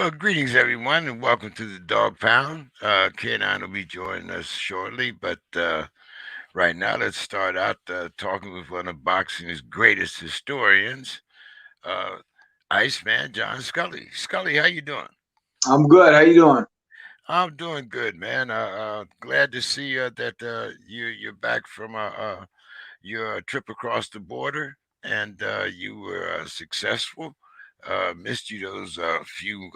Well, greetings, everyone, and welcome to the Dog Pound. K9 will be joining us shortly, but right now, let's start out talking with one of boxing's greatest historians, uh, Iceman John Scully. Scully, how you doing? I'm good. How you doing? I'm doing good, man. Glad to see that you're back from your trip across the border, and you were successful. Missed you those few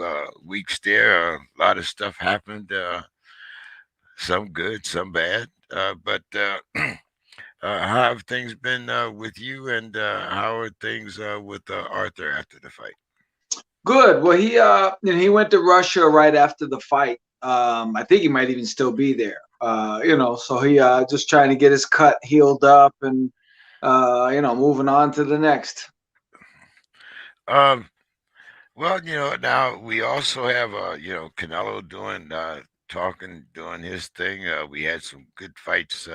weeks there. A lot of stuff happened, some good, some bad. But how have things been with you, and how are things with Arthur after the fight? Good. Well, he went to Russia right after the fight. I think he might even still be there. So he just trying to get his cut healed up and moving on to the next. Um, well, now we also have Canelo doing his thing. We had some good fights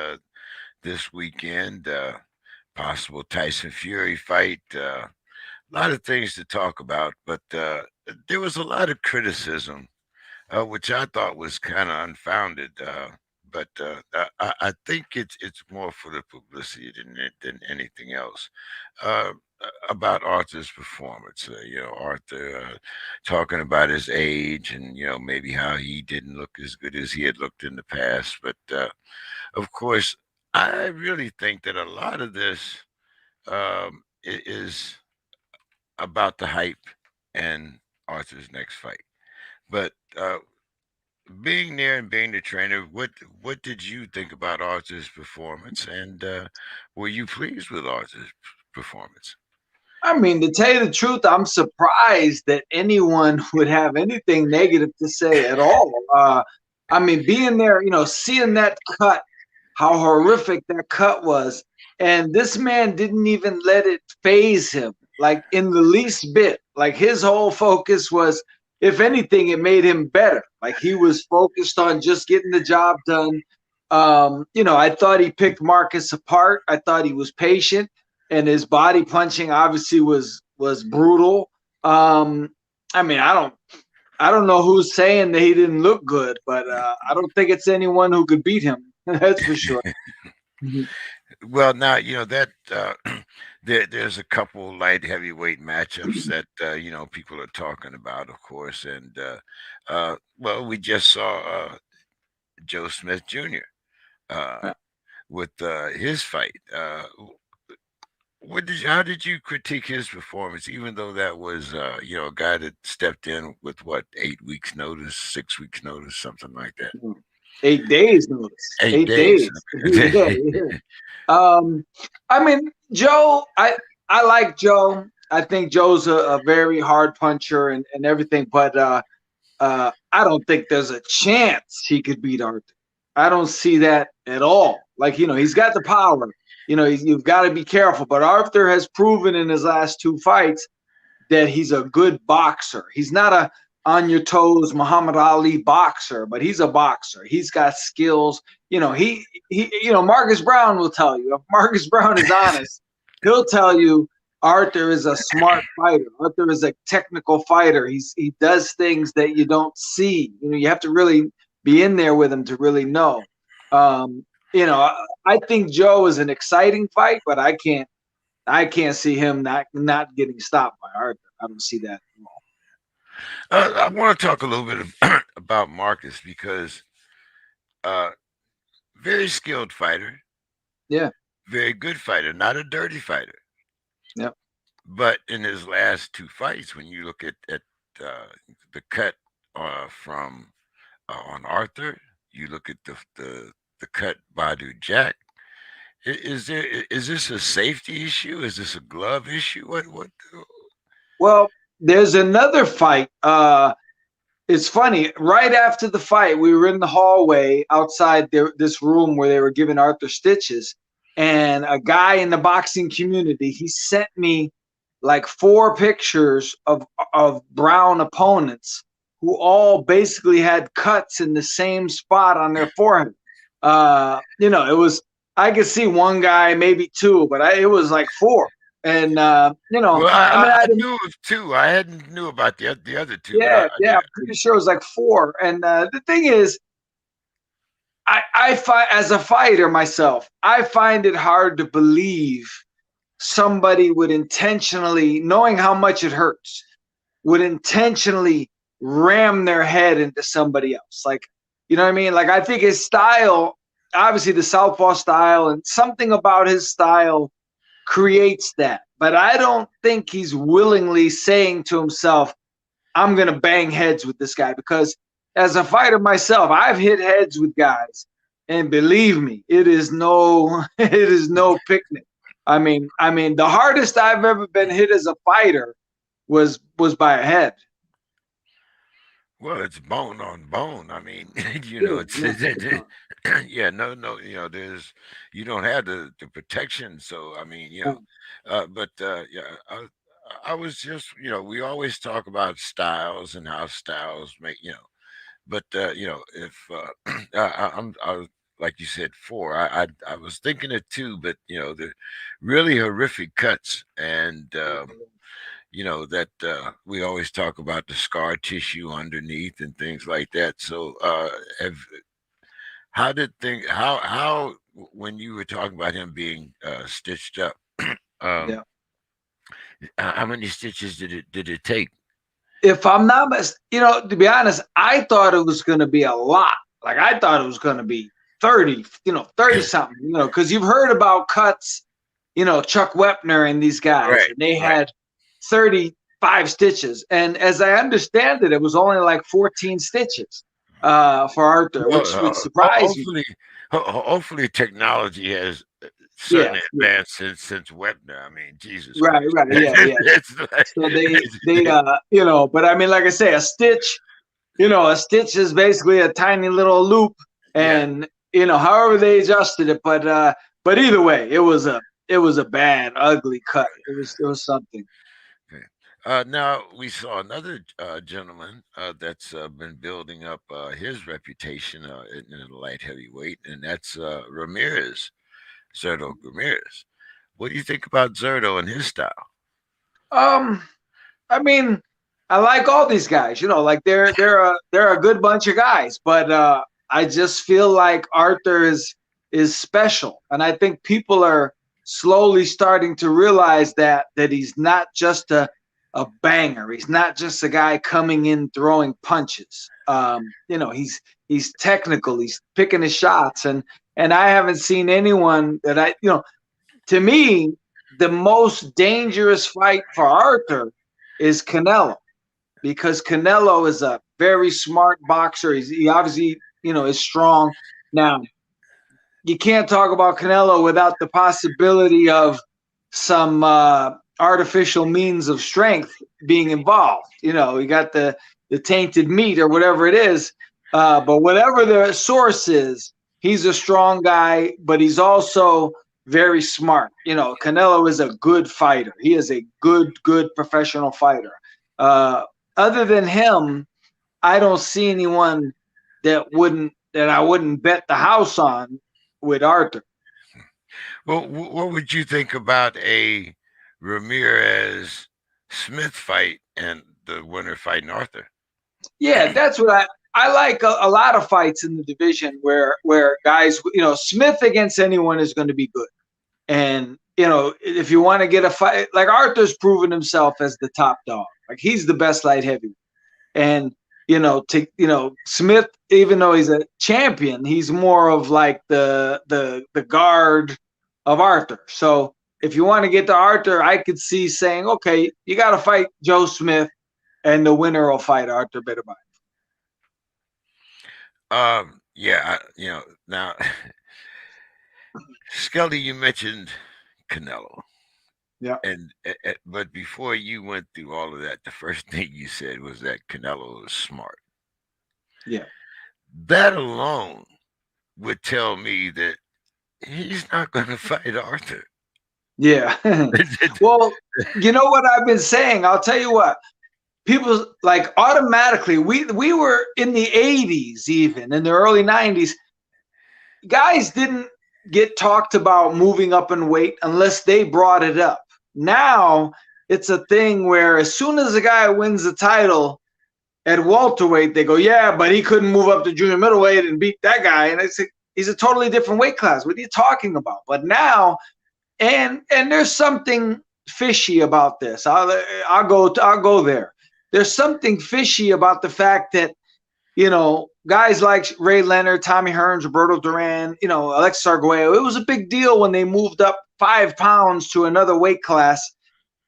this weekend. Possible Tyson Fury fight. A lot of things to talk about, but there was a lot of criticism, which I thought was kind of unfounded. But I think it's more for the publicity than anything else. Uh, about Arthur's performance, Arthur talking about his age and maybe how he didn't look as good as he had looked in the past. But of course, I really think that a lot of this is about the hype and Arthur's next fight. But being there and being the trainer, what did you think about Arthur's performance, and were you pleased with Arthur's performance? I mean, to tell you the truth, I'm surprised that anyone would have anything negative to say at all. I mean, being there, seeing that cut, how horrific that cut was, and this man didn't even let it phase him, like in the least bit. Like his whole focus was, if anything, it made him better. Like he was focused on just getting the job done. I thought he picked Marcus apart. I thought he was patient, and his body punching obviously was brutal. Um, I mean, I don't know who's saying that he didn't look good, but I don't think it's anyone who could beat him. That's for sure. Mhm. Well, now that there's a couple light heavyweight matchups that people are talking about, of course, and well, we just saw Joe Smith Jr. Uh, with his fight. How did you critique his performance, even though that was a guy that stepped in with what, 8 weeks notice, 6 weeks notice, something like that. 8 days notice. 8 days. 8 days. Yeah, Okay. yeah. Um, I mean, Joe, I like Joe. I think Joe's a very hard puncher and everything, but I don't think there's a chance he could beat Arthur. I don't see that at all. Like, he's got the power. You've got to be careful. But Arthur has proven in his last two fights that he's a good boxer. He's not a on your toes Muhammad Ali boxer, but he's a boxer. He's got skills. Marcus Brown will tell you. If Marcus Brown is honest, he'll tell you Arthur is a smart fighter. Arthur is a technical fighter. He does things that you don't see. You have to really be in there with him to really know. Um, I think Joe is an exciting fight, but I can't see him not getting stopped by Arthur. I don't see that at all. I want to talk a little bit about Marcus because uh, very skilled fighter, Yeah. very good fighter, not a dirty fighter. Yep. But in his last two fights, when you look at the cut from on Arthur, you look at the cut Badu Jack. Is this a safety issue? Is this a glove issue? What? Well, there's another fight. It's funny. Right after the fight, we were in the hallway outside this room where they were giving Arthur stitches, and a guy in the boxing community he sent me like four pictures of Brown opponents who all basically had cuts in the same spot on their forehead. It was I could see one guy, maybe two, but it was like four. And Well, I mean, I I knew of two. I hadn't knew about the other two, but yeah, yeah, yeah. I'm pretty sure it was like four. And the thing is, I find as a fighter myself, I find it hard to believe somebody would intentionally, knowing how much it hurts, would intentionally ram their head into somebody else. Like, you know what I mean? Like, I think his style, obviously the southpaw style, and something about his style creates that. But I don't think he's willingly saying to himself, I'm going to bang heads with this guy, because as a fighter myself, I've hit heads with guys, and believe me, it is no it is no picnic. I mean the hardest I've ever been hit as a fighter was by a head. Well, it's bone on bone. I mean, Yeah, yeah, yeah, no, you don't have the protection. So, I mean, yeah, but yeah, I was just, we always talk about styles and how styles make, but if like you said, four, I was thinking of two, but the really horrific cuts and. That we always talk about the scar tissue underneath and things like that. So, have how did thing how when you were talking about him being stitched up, um, yeah. how many stitches did it take? If I'm not to be honest, I thought it was going to be a lot. Like, I thought it was going to be 30, 30 something, because you've heard about cuts, Chuck Wepner and these guys, Right, and they right. had 35 stitches. And as I understand it, it was only like 14 stitches for Arthur, which Well, would surprise you. hopefully technology has Yeah, certainly yeah. advanced since Webner. I mean, Jesus Right, Christ. right. Yeah, yeah. It's like, So but I mean, like I say, a stitch is basically a tiny little loop, yeah. and however they adjusted it, but either way, it was a bad, ugly cut. It was something. Okay. Now we saw another gentleman that's been building up his reputation in the light heavyweight, and that's Ramirez, Zerto Ramirez. What do you think about Zerto and his style? Um, I mean, I like all these guys. Like they're a good bunch of guys, but I just feel like Arthur is special, and I think people are slowly starting to realize that he's not just a banger. He's not just a guy coming in throwing punches. He's technical. He's picking his shots, and I haven't seen anyone that to me, the most dangerous fight for Arthur is Canelo, because Canelo is a very smart boxer. He obviously, is strong. Now, you can't talk about Canelo without the possibility of some artificial means of strength being involved. You got the tainted meat or whatever it is. But whatever the source is, he's a strong guy, but he's also very smart. Canelo is a good fighter. He is a good professional fighter. Uh, Other than him, I don't see anyone that I wouldn't bet the house on with Arthur. Well, what would you think about a Ramirez Smith fight and the winner fighting Arthur? Yeah, that's what I like a lot of fights in the division where guys, Smith against anyone is going to be good. And if you want to get a fight, like Arthur's proven himself as the top dog. Like, he's the best light heavyweight. And Smith, even though he's a champion, he's more of like the guard of Arthur. So if you want to get to Arthur, I could see saying, okay, you got to fight Joe Smith, and the winner will fight Arthur Benavidez. Yeah, now Scully, you mentioned Canelo. Yeah, And but before you went through all of that, the first thing you said was that Canelo is smart. yeah, That alone would tell me that he's not going to fight Arthur. yeah. Well, you know what I've been saying? I'll tell you what. People, like, automatically, we were in the 80s, even in the early 90s, guys didn't get talked about moving up in weight unless they brought it up. Now it's a thing where as soon as a guy wins the title at welterweight, they go, yeah, but he couldn't move up to junior middleweight and beat that guy. And it's he's a totally different weight class. What are you talking about? But now, and there's something fishy about this. I'll go there. There's something fishy about the fact that, you know, guys like Ray Leonard, Tommy Hearns, Roberto Duran, you know, Alexis Arguello, it was a big deal when they moved up 5 pounds to another weight class,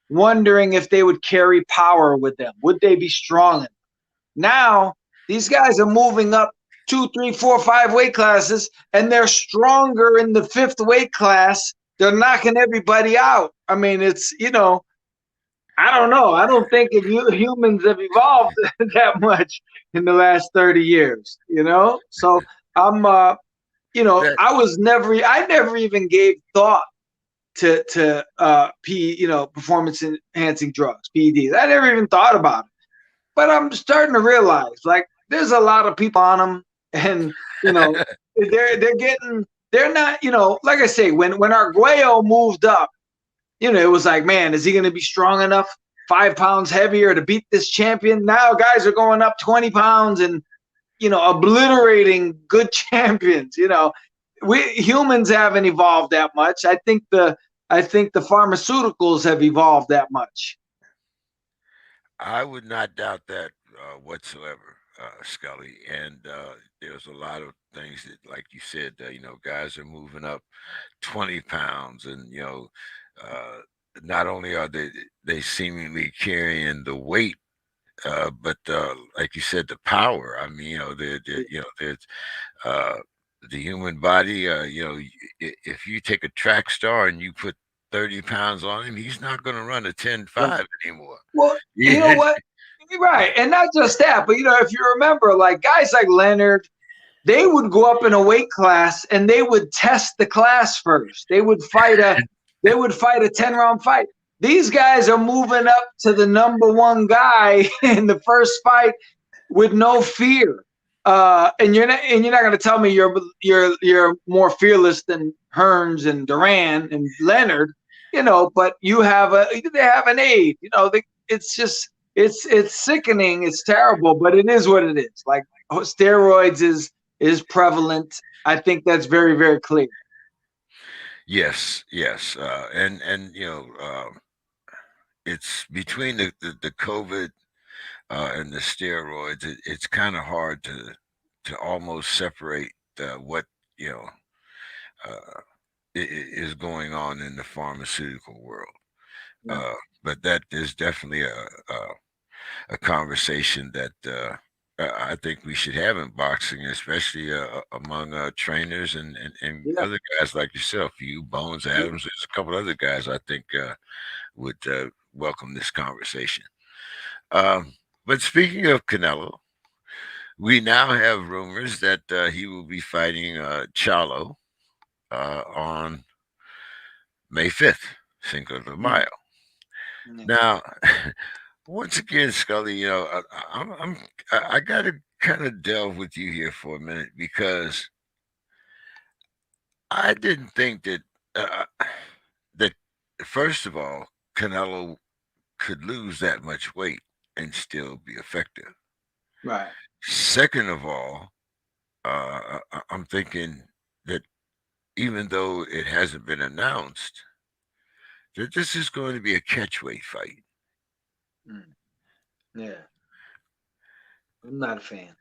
wondering if they would carry power with them. Would they be strong enough? Now, these guys are moving up 2, 3, 4, 5 weight classes, and they're stronger in the 5th weight class. They're knocking everybody out. I mean, it's, you know, I don't know. I don't think if humans have evolved that much in the last 30 years, you know? So I'm, you know, That I never even gave thought to performance enhancing drugs, PEDs. I never even thought about it. But I'm starting to realize, like, there's a lot of people on them, and you know, they're not, you know, like I say, when Arguello moved up, you know, it was like, man, is he going to be strong enough, 5 pounds heavier to beat this champion? Now guys are going up 20 pounds and, you know, obliterating good champions. You know, we humans haven't evolved that much. I think the pharmaceuticals have evolved that much. I would not doubt that whatsoever, Scully. And there's a lot of things that, like you said, you know, guys are moving up 20 pounds, and you know, uh, not only are they seemingly carrying the weight, but like you said, the power. I mean, you know, you know, there's uh, the human body. You know, if you take a track star and you put 30 pounds on him, he's not going to run a 10.5 anymore. Well, you know Yeah. what? Right. And not just that, but, you know, if you remember, like guys like Leonard, they would go up in a weight class and they would test the class first. They would fight a 10-round fight. These guys are moving up to the number 1 guy in the first fight with no fear. And you're not going to tell me you're more fearless than Hearns and Duran and Leonard, you know, but they have an aid, you know, it's just, it's sickening. It's terrible, but it is what it is. Like steroids is prevalent. I think that's very, very clear. Yes, yes, and you know, it's between the COVID and the steroids. It's kind of hard to almost separate what, you know, is going on in the pharmaceutical world. Yeah. But that is definitely a conversation that I think we should have in boxing, especially among trainers and Yeah. other guys like yourself, you, Bones Adams. There's a couple other guys I think would welcome this conversation. But speaking of Canelo, we now have rumors that he will be fighting Charlo on May 5th, Cinco de Mayo. Yeah. Now, once again, Scully, you know, I got to kind of delve with you here for a minute, because I didn't think uh, that first of all, Canelo could lose that much weight and still be effective. Right. Second of all, I'm thinking that even though it hasn't been announced, that this is going to be a catchweight fight. Yeah. I'm not a fan.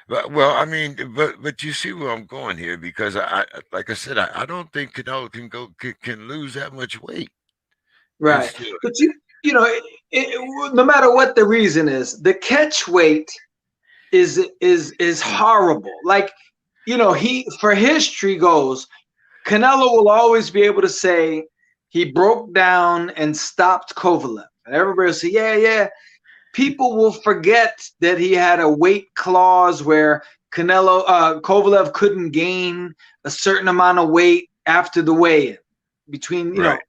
But well, I mean, but you see where I'm going here, because like I said, I don't think Canelo can lose that much weight and Right. still. But you know, no matter what the reason is, the catch weight is horrible. Like, you know, for history goes, Canelo will always be able to say he broke down and stopped Kovalev. And everybody will say, yeah, yeah. People will forget that he had a weight clause where Kovalev couldn't gain a certain amount of weight after the weigh-in. Between, you know, Right.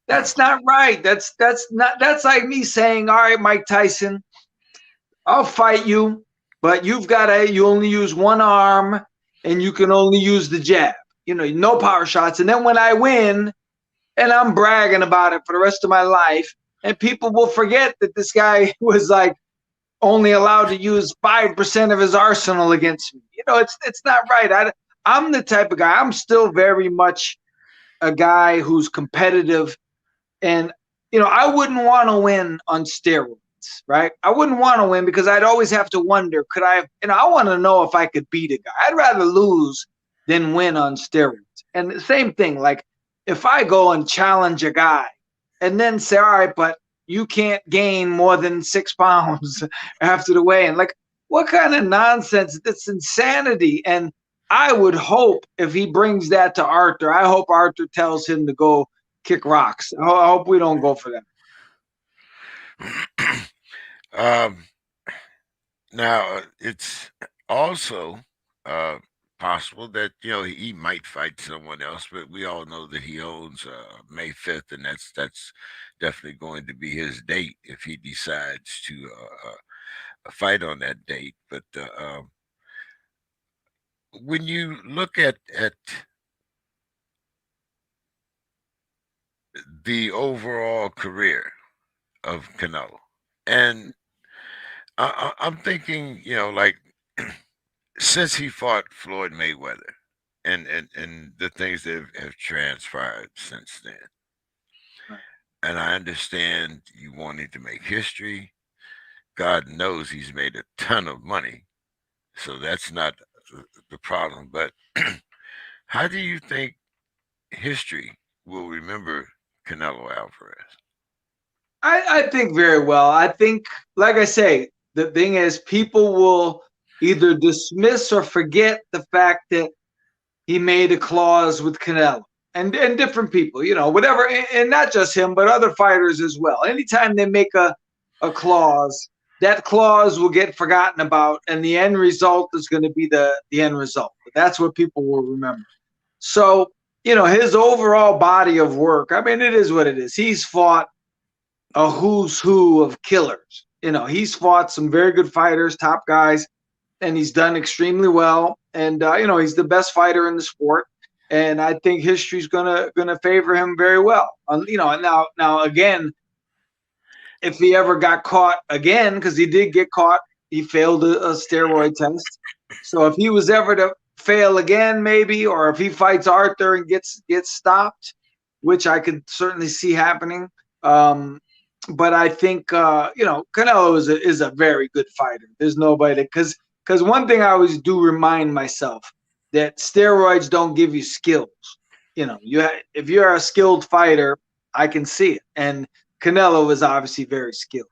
that's not right. That's like me saying, all right, Mike Tyson, I'll fight you, but you only use one arm and you can only use the jab. You know, no power shots. And then when I win, and I'm bragging about it for the rest of my life. And people will forget that this guy was like only allowed to use 5% of his arsenal against me. It's not right. I'm the type of guy. I'm still very much a guy who's competitive, and I wouldn't want to win on steroids, right? I wouldn't want to win because I'd always have to wonder, could I have, I want to know if I could beat a guy. I'd rather lose than win on steroids. And the same thing, like if I go and challenge a guy and then say, all right, but you can't gain more than 6 pounds after the weigh-in. Like, what kind of nonsense? That's insanity. And I would hope if he brings that to Arthur, I hope Arthur tells him to go kick rocks. I hope we don't go for that. Now, it's also possible that he might fight someone else, but we all know that he owns May 5th, and that's definitely going to be his date if he decides to fight on that date. But when you look at the overall career of Canelo, and I'm thinking, like since he fought Floyd Mayweather, and the things that have transpired since then. Right. And I understand you wanting to make history. God knows he's made a ton of money, so that's not the problem. But how do you think history will remember Canelo Alvarez? I think very well. I think, like I say, the thing is, people will either dismiss or forget the fact that he made a clause with Canelo and different people, whatever, and not just him, but other fighters as well. Anytime they make a clause, that clause will get forgotten about, and the end result is going to be the end result. That's what people will remember. So, his overall body of work, I mean, it is what it is. He's fought a who's who of killers. He's fought some very good fighters, top guys, and he's done extremely well. And he's the best fighter in the sport. And I think history's gonna favor him very well. Now again, if he ever got caught again, because he did get caught, he failed a steroid test. So if he was ever to fail again, maybe, or if he fights Arthur and gets stopped, which I could certainly see happening. But I think Canelo is a very good fighter. There's nobody because one thing I always do remind myself that steroids don't give you skills. If you're a skilled fighter, I can see it. And Canelo is obviously very skilled.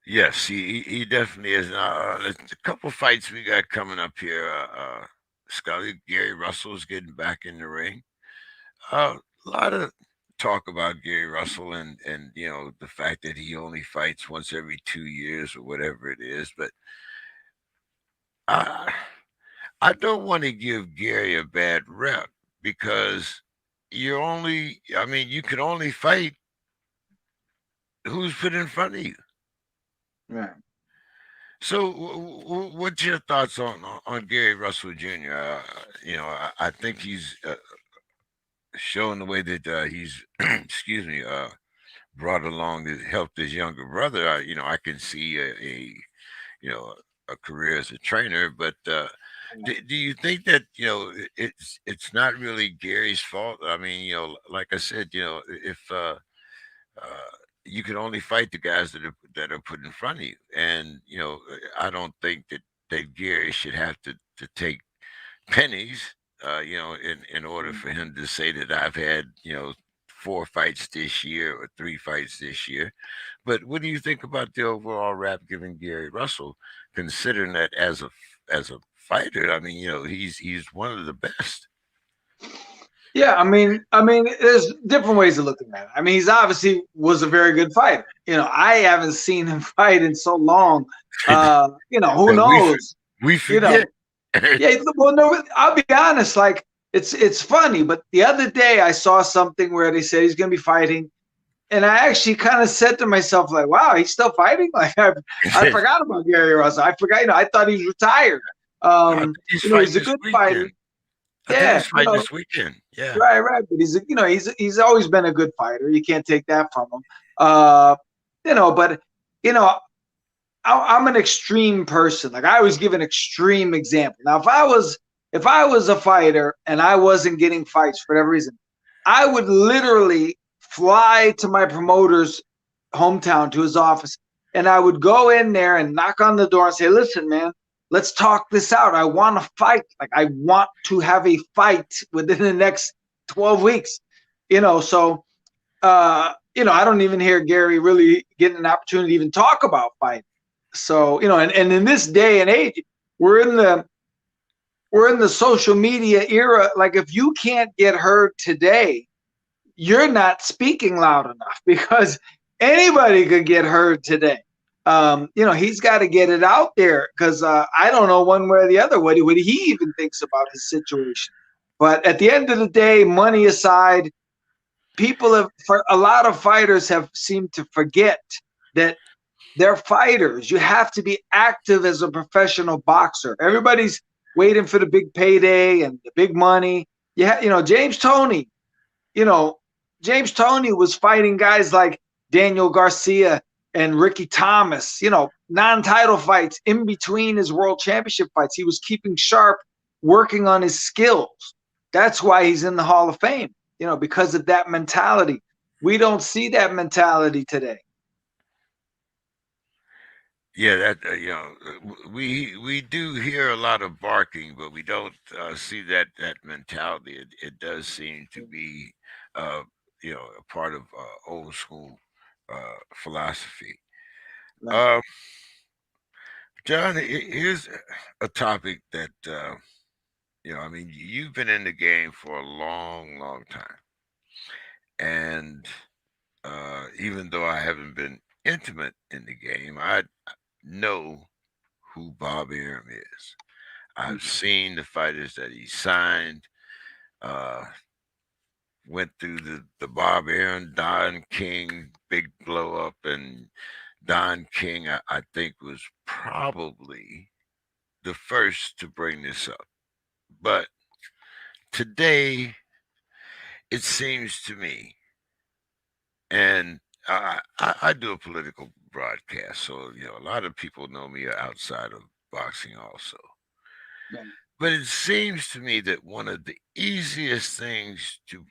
Yes, he definitely is. A couple fights we got coming up here. Scully, Gary Russell's getting back in the ring. A lot of talk about Gary Russell and the fact that he only fights once every 2 years or whatever it is. But I don't want to give Gary a bad rep because you can only fight who's put in front of you. Right. So, what's your thoughts on Gary Russell Jr.? I think he's showing the way that he's, excuse me, brought along to help his younger brother. I can see a career as a trainer, but do you think that it's not really Gary's fault? I mean, like I said, if you can only fight the guys that are put in front of you, and I don't think that Gary should have to take pennies, in order for him to say that I've had 4 fights this year or 3 fights this year. But what do you think about the overall rap given Gary Russell, considering that as a fighter? I mean, he's one of the best. Yeah, I mean, there's different ways of looking at it. I mean, he's obviously was a very good fighter. I haven't seen him fight in so long. Who knows? We forget. Yeah, well, no, I'll be honest. Like, it's funny, but the other day I saw something where they said he's going to be fighting, and I actually kind of said to myself, like, "Wow, he's still fighting." Like, I forgot about Gary Russell. I forgot. I thought he was retired. He's a good fighter. I think Yeah, he's fighting this weekend. Yeah. right, right. But he's always been a good fighter. You can't take that from him. Uh, but you know, I'm an extreme person. Like I always give an extreme example. Now, if I was a fighter and I wasn't getting fights for whatever reason, I would literally fly to my promoter's hometown to his office, and I would go in there and knock on the door and say, "Listen, man, let's talk this out. I want to fight. Like I want to have a fight within the next 12 weeks." I don't even hear Gary really getting an opportunity to even talk about fighting. So, and in this day and age, we're in the we're in the social media era. Like if you can't get heard today, you're not speaking loud enough because anybody could get heard today. He's got to get it out there because I don't know one way or the other what he even thinks about his situation. But at the end of the day, money aside, for a lot of fighters have seemed to forget that they're fighters. You have to be active as a professional boxer. Everybody's waiting for the big payday and the big money. Yeah, you know, James Toney was fighting guys like Daniel Garcia and Ricky Thomas, non-title fights in between his world championship fights. He was keeping sharp, working on his skills. That's why he's in the Hall of Fame, because of that mentality. We don't see that mentality today. Yeah, we do hear a lot of barking, but we don't see that mentality. It does seem to be, uh, a part of old school philosophy. Right. Uh, John, here's a topic that I mean, you've been in the game for a long, long time, and even though I haven't been intimate in the game, I know who Bob Arum is. I've seen the fighters that he signed. Uh, went through the Bob Arum, Don King big blow up, and Don King, I think, was probably the first to bring this up. But today, it seems to me, and I do a political broadcast, so a lot of people know me outside of boxing also. Right. But it seems to me that one of the easiest things to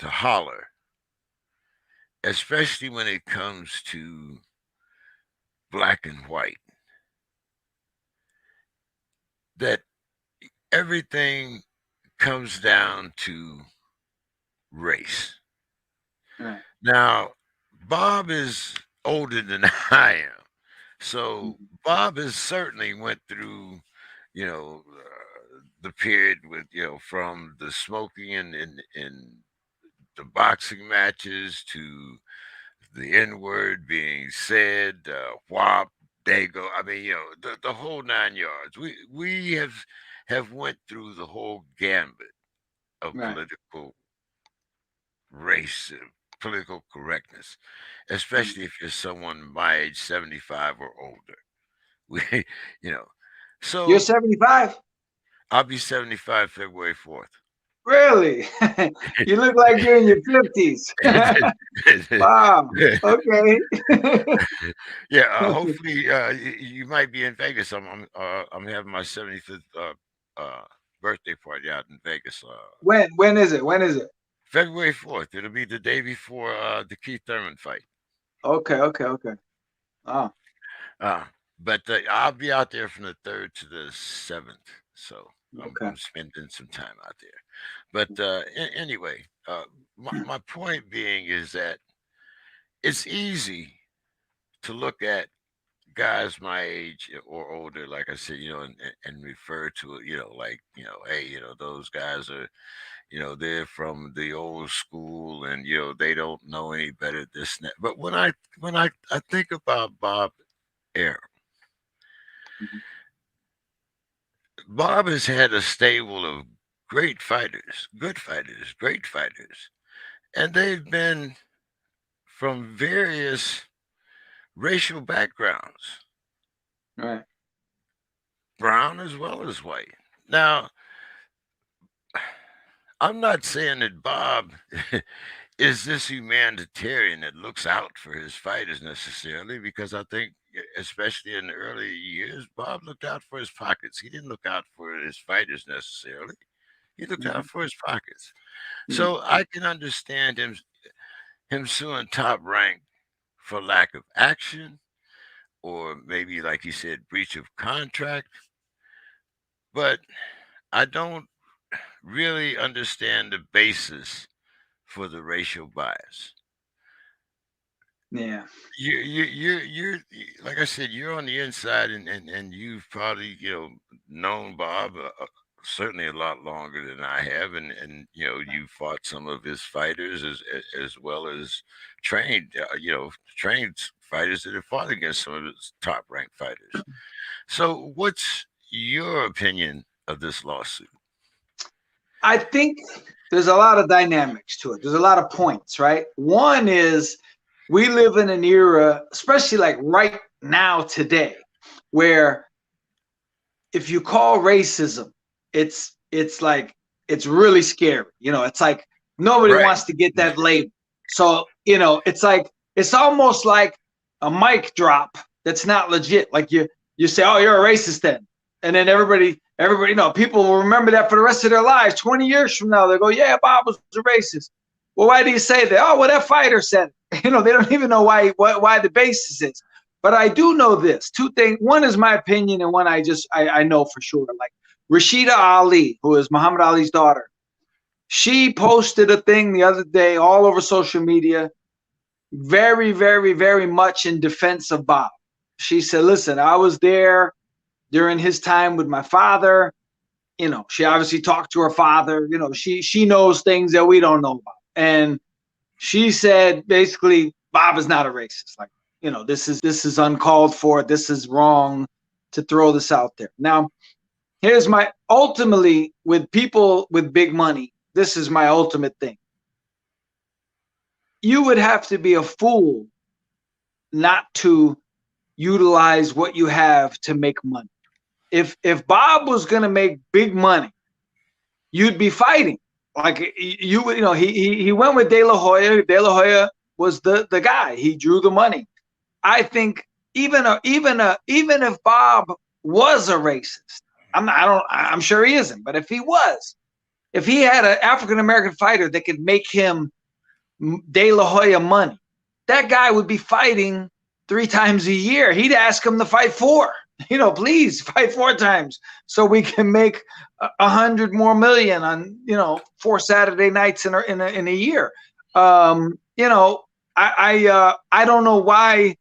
holler, especially when it comes to black and white, that everything comes down to race. Right. Now, Bob is older than I am, so Mhm. Bob has certainly went through, the period with from the smoking and the boxing matches to the N word being said, whop, dago. I mean, the whole 9 yards. We have went through the whole gambit of Right. political race, political correctness, Mhm. especially if you're someone my age, 75 or older. We, you know, You're so 75? I'll be 75 February 4th. Really? You look like you're in your 50s. Wow. Okay. Yeah, hopefully you might be in Vegas. I'm having my 75th uh, birthday party out in Vegas. When is it? When is it? February 4th. It'll be the day before the Keith Thurman fight. Okay, okay, okay. Oh, Uh, but I'll be out there from the 3rd to the 7th. So okay. I'm spending some time out there. But anyway, my point being is that it's easy to look at guys my age or older, like I said, and refer to it, like, hey, those guys are, they're from the old school and, they don't know any better, this and that. But when I think about Bob Arum, Mhm. Bob has had a stable of great fighters, good fighters, great fighters, and they've been from various racial backgrounds, Right. brown as well as white. Now, I'm not saying that Bob is this humanitarian that looks out for his fighters necessarily, because I think, especially in the early years, Bob looked out for his pockets. He didn't look out for his fighters necessarily. He looked out Mhm. for his pockets. Mm. So I can understand him suing Top Rank for lack of action, or maybe, like he said, breach of contract. But I don't really understand the basis for the racial bias. Yeah. Like I said, you're on the inside, and you've probably known Bob certainly a lot longer than I have, and you fought some of his fighters as well as trained trained fighters that have fought against some of his top ranked fighters. So what's your opinion of this lawsuit? I think there's a lot of dynamics to it. There's a lot of points, right? One is we live in an era, especially like right now today, where if you call racism, it's like it's really scary. It's like nobody Right. wants to get that label. So, it's like it's almost like a mic drop that's not legit. Like you say, "Oh, you're a racist," and then everybody, people will remember that for the rest of their lives. 20 years from now, they go, "Yeah, Bob was a racist." Well, why do you say that? Oh, well, that fighter said it. They don't even know why the basis is. But I do know this. Two things. One is my opinion, and one I know for sure. Like Rashida Ali, who is Muhammad Ali's daughter, she posted a thing the other day all over social media, very, very, very much in defense of Bob. She said, "Listen, I was there during his time with my father. She obviously talked to her father. She knows things that we don't know about." And she said basically, Bob is not a racist. Like, this is uncalled for. This is wrong to throw this out there. Now, here's my ultimately with people with big money. This is my ultimate thing. You would have to be a fool not to utilize what you have to make money. If Bob was going to make big money, you'd be fighting. Like you would, he went with De La Hoya. De La Hoya was the guy. He drew the money. I think even if Bob was a racist, I'm sure he isn't, but if he had an African American fighter that could make him De La Hoya money, that guy would be fighting 3 times a year. He'd ask him to fight 4. Please fight 4 times so we can make 100 more million on 4 Saturday nights in a year. I don't know why.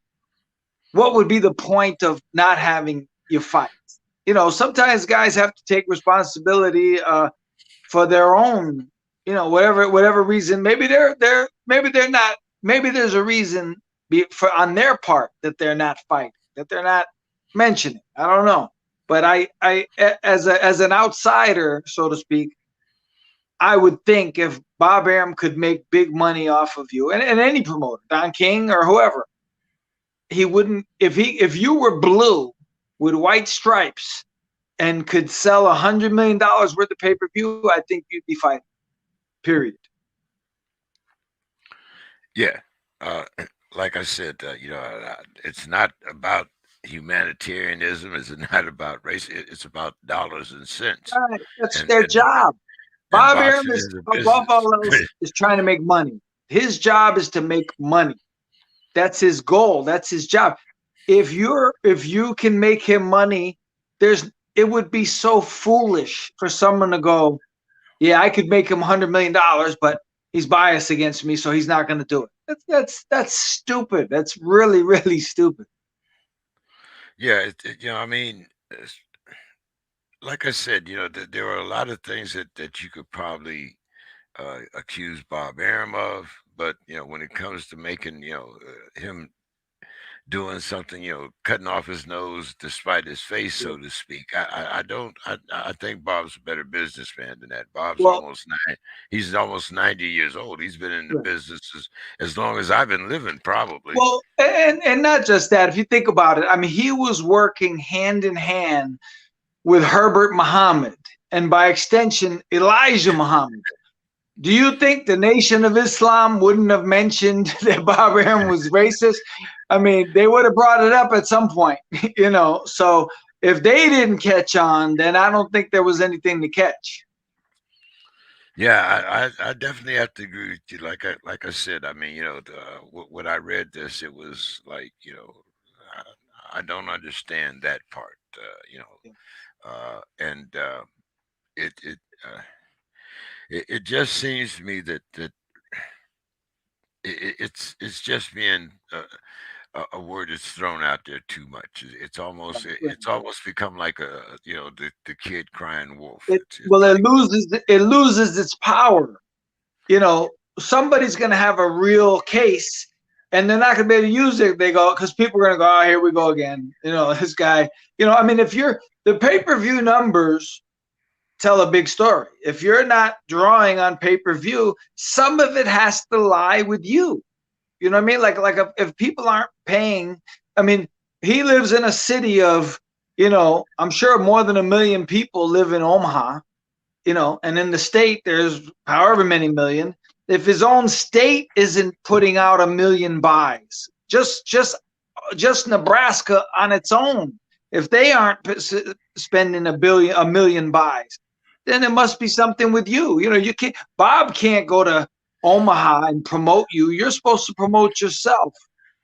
What would be the point of not having you fight? Sometimes guys have to take responsibility for their own, whatever reason. Maybe they're not. Maybe there's a reason on their part that they're not fighting, that they're not mentioning. I don't know, but I as an outsider, so to speak, I would think if Bob Arum could make big money off of you, and any promoter, Don King or whoever, he wouldn't. If you were blue with white stripes and could sell $100 million worth of pay-per-view, I think you'd be fighting. Period. Yeah. Uh, like I said, it's not about humanitarianism. It's not about race. It's about dollars and cents. Right. That's And their and job. and Bob Arum boxing is is a above business. all else is trying to make money. His job is to make money. That's his goal. That's his job. If you can make him money, it would be so foolish for someone to go, yeah, I could make him $100 million, but he's biased against me, so he's not going to do it. That's stupid. That's really, really stupid. Yeah, I mean, like I said, there are a lot of things that you could probably accuse Bob Arum of, but when it comes to making him doing something, cutting off his nose despite his face, so to speak. I don't. I think Bob's a better businessman than that. Bob's Well, almost He's almost 90 years old. He's been in the yeah. business as long as I've been living, probably. Well, and not just that. If you think about it, I mean, he was working hand in hand with Herbert Muhammad, and by extension, Elijah Muhammad. Do you think the Nation of Islam wouldn't have mentioned that Bob Arum was racist? I mean, they would have brought it up at some point, you know. So if they didn't catch on, then I don't think there was anything to catch. Yeah, I definitely have to agree with you. Like I said, I mean, when I read this, it was like, I don't understand that part. And it it, uh, it just seems to me that it's just being a word that's thrown out there too much. It's almost become like the kid crying wolf. It's like It loses its power. You know, somebody's going to have a real case, and they're not going to be able to use it. They go because people are going to go, oh, here we go again. You know, this guy. You know, I mean, if you're the pay-per-view numbers tell a big story. If you're not drawing on pay-per-view, some of it has to lie with you. You know what I mean? Like if people aren't paying, I mean, he lives in a city of, you know, I'm sure more than 1 million people live in Omaha, you know, and in the state there's however many million. If his own state isn't putting out 1 million buys, just Nebraska on its own, if they aren't spending 1 million buys, then it must be something with you. You know, you can't. Bob can't go to Omaha and promote you. You're supposed to promote yourself.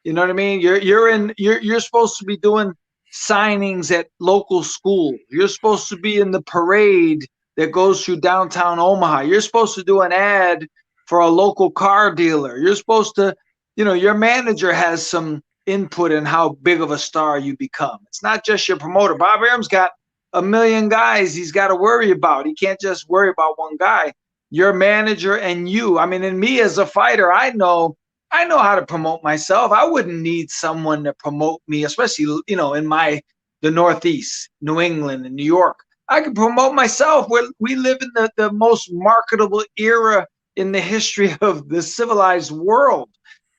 You know what I mean? You're supposed to be doing signings at local schools. You're supposed to be in the parade that goes through downtown Omaha. You're supposed to do an ad for a local car dealer. You're supposed to, you know, your manager has some input in how big of a star you become. It's not just your promoter. Bob Arum's got 1 million guys he's got to worry about. He can't just worry about one guy. Your manager and you. I mean, and me as a fighter, I know how to promote myself. I wouldn't need someone to promote me, especially, you know, in the Northeast, New England and New York. I can promote myself. We live in the most marketable era in the history of the civilized world.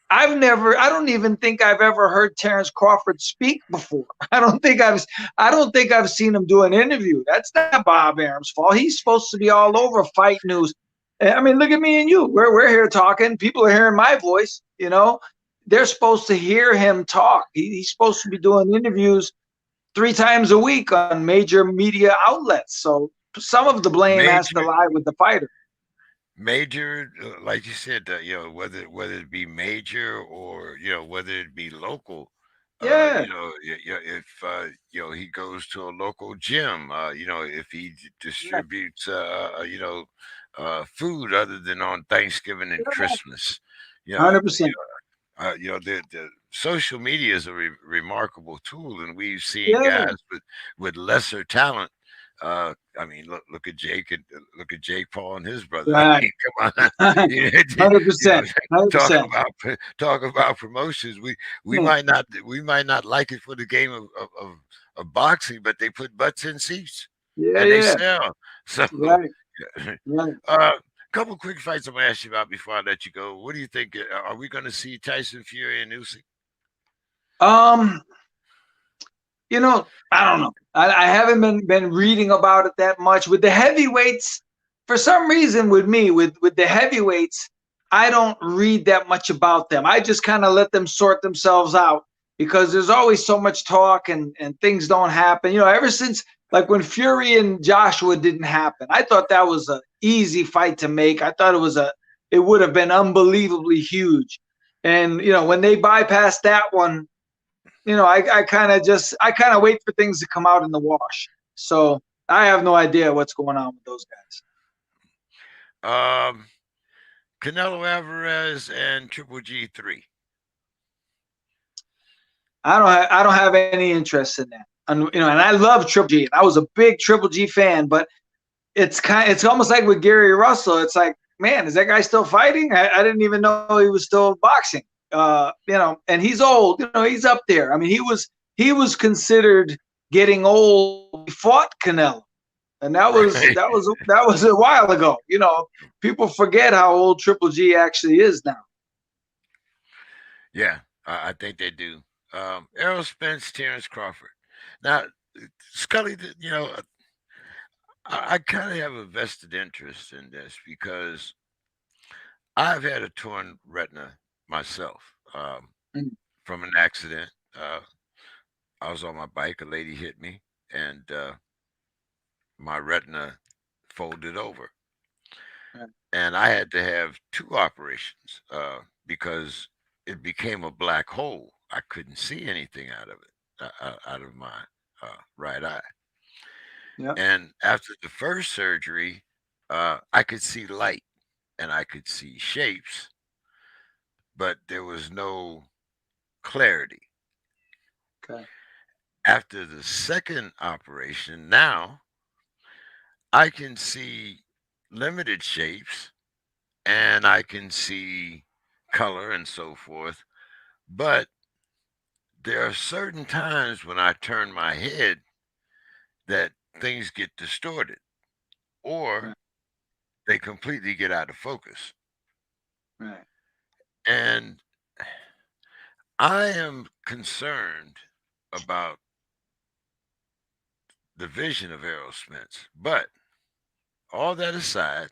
I don't even think I've ever heard Terence Crawford speak before. I don't think I've seen him do an interview. That's not Bob Arum's fault. He's supposed to be all over fight news. I mean, look at me and you. We're here talking. People are hearing my voice. You know, they're supposed to hear him talk. He's supposed to be doing interviews 3 times a week on major media outlets. So some of the blame has to major lie with the fighter. major, like you said, whether it be major or whether it be local. Yeah, If he goes to a local gym, if he yeah, distributes food other than on Thanksgiving and Christmas. you know 100%. the social media is a remarkable tool, and we've seen Yeah, guys with lesser talent. I mean, look at Jake and look at Jake Paul and his brother. I right. mean, come on, you you know, 100%. talk 100%. about talk about promotions. We might not like it for the game of boxing, but they put butts in seats Yeah, and they yeah. sell. So, Right, right. uh, couple quick fights I'm gonna ask you about before I let you go. What do you think? Are we gonna see Tyson Fury and Usyk? Um, you know, I don't know. I haven't been reading about it that much with the heavyweights. For some reason, with me, with the heavyweights, I don't read that much about them. I just kind of let them sort themselves out because there's always so much talk and things don't happen. You know, ever since like when Fury and Joshua didn't happen, I thought that was an easy fight to make. I thought it would have been unbelievably huge. And you know, when they bypassed that one, you know, I kind of wait for things to come out in the wash. So I have no idea what's going on with those guys. Um, Canelo Alvarez and Triple G3. I don't have any interest in that. And you know, and I love Triple G. I was a big Triple G fan, but it's almost like with Gary Russell. It's like, man, is that guy still fighting? I didn't even know he was still boxing. You know, and he's old. You know, he's up there. I mean, he was considered getting old. He fought Canelo, and that was Right. that was that was a while ago. You know, people forget how old Triple G actually is now. Yeah, I think they do. Errol Spence, Terence Crawford. Now, Scully, I kind of have a vested interest in this because I've had a torn retina myself Mm, from an accident. I was on my bike. A lady hit me, and my retina folded over, right. and I had to have two operations because it became a black hole. I couldn't see anything out of it, out of my right eye. Yep. And after the first surgery, I could see light and I could see shapes, but there was no clarity. Okay. After the second operation, now I can see limited shapes and I can see color and so forth. But there are certain times when I turn my head that things get distorted or Right. they completely get out of focus. Right. And I am concerned about the vision of Errol Spence. But all that aside,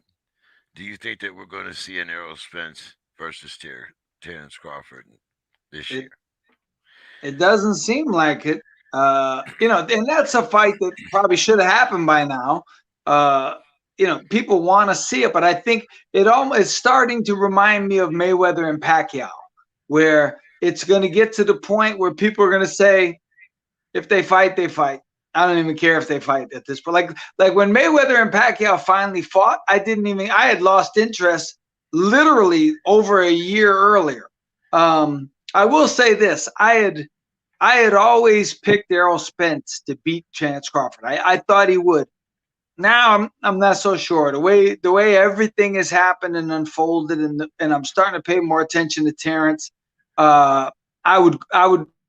do you think that we're going to see an Errol Spence versus Terence Crawford this year? It it doesn't seem like it. And that's a fight that probably should have happened by now. Uh, people want to see it, but I think it almost is starting to remind me of Mayweather and Pacquiao, where it's going to get to the point where people are going to say, if they fight, they fight. I don't even care if they fight at this point. Like when Mayweather and Pacquiao finally fought, I had lost interest literally over a year earlier. I will say this: I had always picked Errol Spence to beat Chance Crawford. I thought he would. Now I'm not so sure. The way everything has happened and unfolded, and I'm starting to pay more attention to Terence. Uh, I would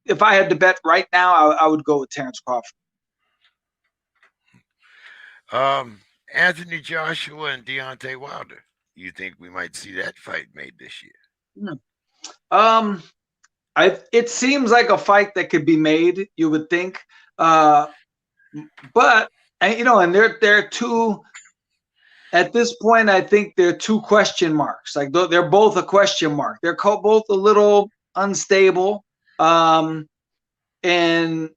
if I had to bet right now, I would go with Terence Crawford. Um, Anthony Joshua and Deontay Wilder. You think we might see that fight made this year? Hmm. Um, it seems like a fight that could be made. You would think, uh, but and they're two at this point. I think they're two question marks. Like they're both a question mark. They're both a little unstable, um, and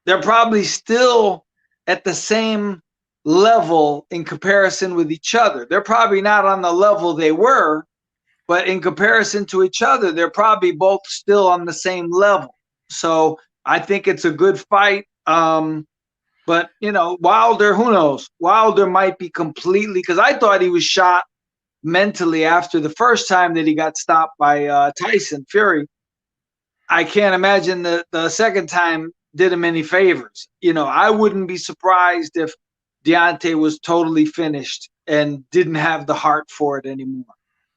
they're probably still at the same level in comparison with each other. They're probably not on the level they were, but in comparison to each other, they're probably both still on the same level. So I think it's a good fight. But Wilder, who knows? Wilder might be completely, because I thought he was shot mentally after the first time that he got stopped by Tyson Fury. I can't imagine the second time did him any favors. I wouldn't be surprised if Deontay was totally finished and didn't have the heart for it anymore.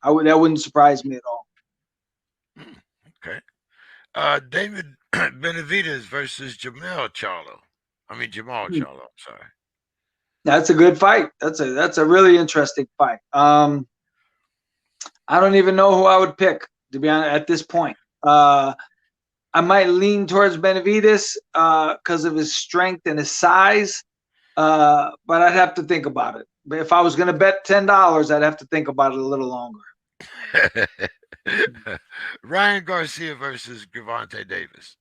That wouldn't surprise me at all. Hmm, okay. David Benavidez versus Jamel Charlo. I mean Jamal Hmm. Charlo. I'm sorry. That's a good fight. That's a really interesting fight. I don't even know who I would pick, to be honest, at this point. I might lean towards Benavidez because of his strength and his size, but I'd have to think about it. But if I was going to bet $10, I'd have to think about it a little longer. Ryan Garcia versus Gravante Davis.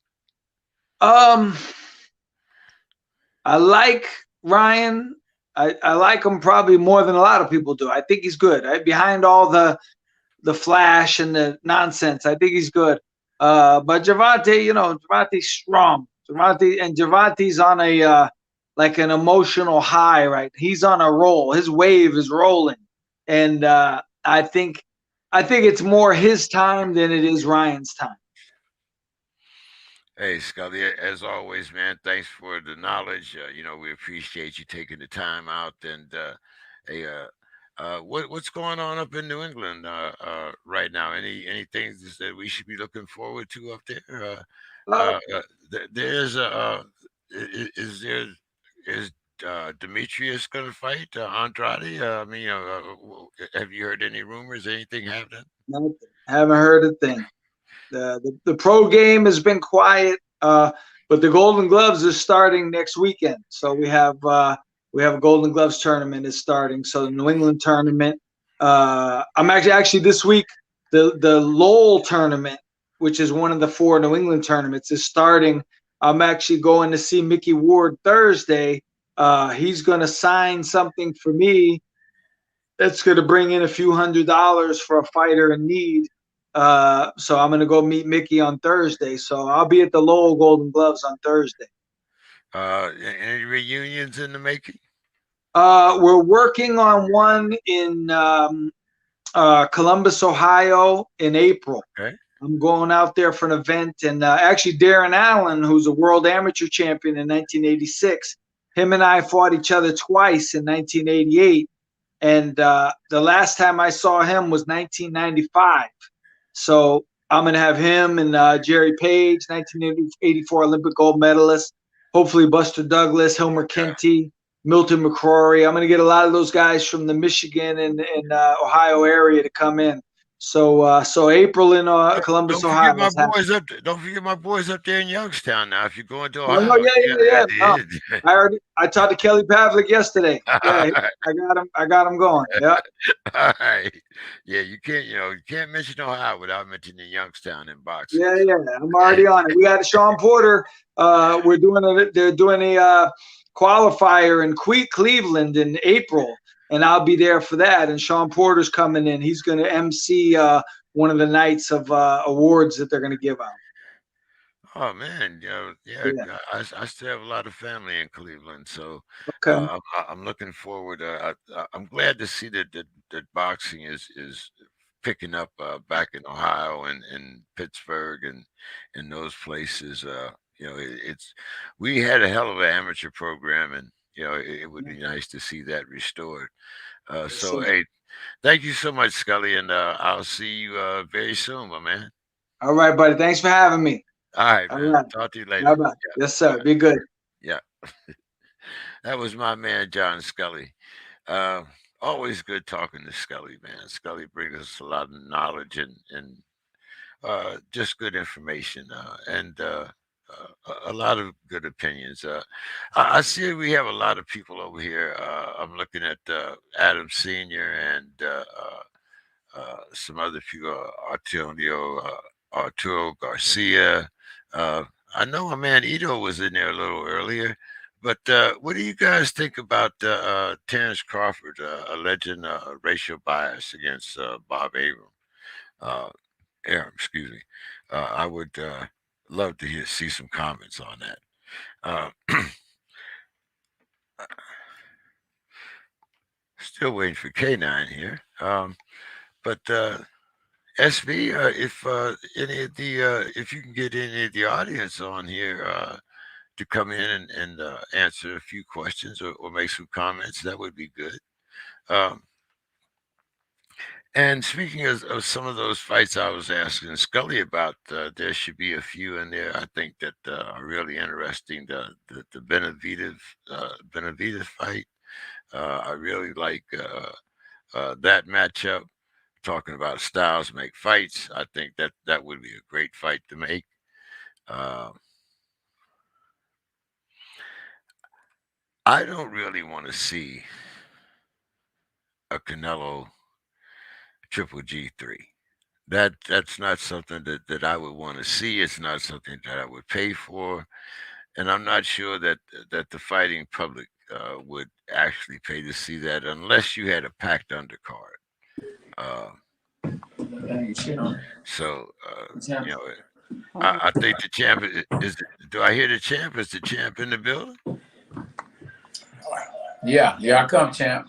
Um, I like Ryan. I like him probably more than a lot of people do. I think he's good. Behind all the flash and the nonsense, I think he's good. But Javonte, Javante's strong. Javante's on a like an emotional high, right? He's on a roll. His wave is rolling, and I think it's more his time than it is Ryan's time. Hey, Scully, as always, man, thanks for the knowledge. We appreciate you taking the time out. And hey, what's going on up in New England right now? Any things that we should be looking forward to up there? Uh, There's is there is Demetrius going to fight Andrade? I mean, have you heard any rumors? Anything happening? Nothing. Haven't heard a thing. The pro game has been quiet, but the Golden Gloves is starting next weekend. So we have a Golden Gloves tournament is starting. So the New England tournament, I'm actually this week the Lowell tournament, which is one of the four New England tournaments, is starting. I'm actually going to see Mickey Ward Thursday. He's going to sign something for me that's going to bring in a few $100s for a fighter in need. So I'm going to go meet Mickey on Thursday. So I'll be at the Lowell Golden Gloves on Thursday. Any reunions in the making? We're working on one in Columbus, Ohio in April. Okay. I'm going out there for an event. And actually, Darren Allen, who's a world amateur champion in 1986, him and I fought each other twice in 1988. And the last time I saw him was 1995. So I'm going to have him and Jerry Page, 1984 Olympic gold medalist. Hopefully Buster Douglas, Hilmer Yeah. Kinty, Milton McCrory. I'm going to get a lot of those guys from the Michigan and Ohio area to come in. So April in Columbus, Don't forget Ohio my is happening. boys up. Don't forget my boys up there in Youngstown. Now, if you're going to No, no, Ohio, yeah, yeah, yeah, yeah. No, yeah. I talked to Kelly Pavlik yesterday. Yeah, I got him going. Yeah. All right. Yeah, you can't mention Ohio without mentioning Youngstown in boxing. Yeah, yeah, I'm already on it. We got Sean Porter. We're doing a they're doing a qualifier in Cleveland in April, and I'll be there for that. And Sean Porter's coming in. He's going to MC one of the nights of awards that they're going to give out. Oh man, yeah, Yeah. I still have a lot of family in Cleveland, so Okay. I'm looking forward. I'm glad to see that boxing is picking up back in Ohio and Pittsburgh and in those places. It's we had a hell of an amateur program, and it would be nice to see that restored. Yes, So sir. hey, thank you so much, Scully, and I'll see you very soon, my man. All right, buddy. Thanks for having me. All right, All man. right. Talk to you later. Bye bye. Yeah. Yes, All sir. right. Be good. Yeah. That was my man, John Scully. Uh, Always good talking to Scully, man. Scully brings us a lot of knowledge and just good information and a lot of good opinions. I see we have a lot of people over here. I'm looking at Adam Sr. and some other people, Arturo Garcia. Uh, I know my man Ito was in there a little earlier. But what do you guys think about Terence Crawford alleging racial bias against Bob Uh, Aram? Excuse me. I would love to see some comments on that. Uh, Still waiting for K9 here. But SB, if any of the if you can get any of the audience on here to come in and answer a few questions or make some comments, that would be good. Um, and speaking of some of those fights I was asking Scully about, there should be a few in there I think that are really interesting. The Benavidez fight, I really like that matchup. Talking about styles make fights, I think that would be a great fight to make. Uh, I don't really want to see a Canelo Triple G3. That's not something that I would want to see. It's not something that I would pay for, and I'm not sure that the fighting public would actually pay to see that unless you had a packed undercard. Uh, so I think the champ is. Do I hear the champ? Is the champ in the building? Yeah, yeah, I come, champ.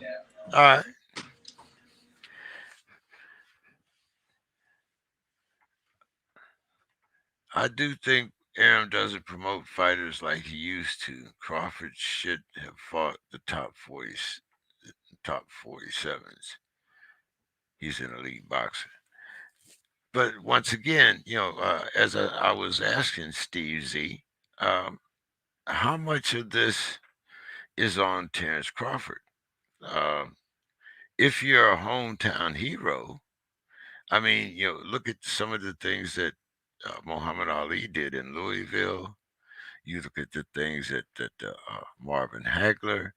All right. I do think Aram doesn't promote fighters like he used to. Crawford should have fought the top 47s. He's an elite boxer. But once again, as I was asking Steve Z, um, how much of this is on Terence Crawford? Um, if you're a hometown hero, I mean, look at some of the things that Muhammad Ali did in Louisville. You look at the things that Marvin Hagler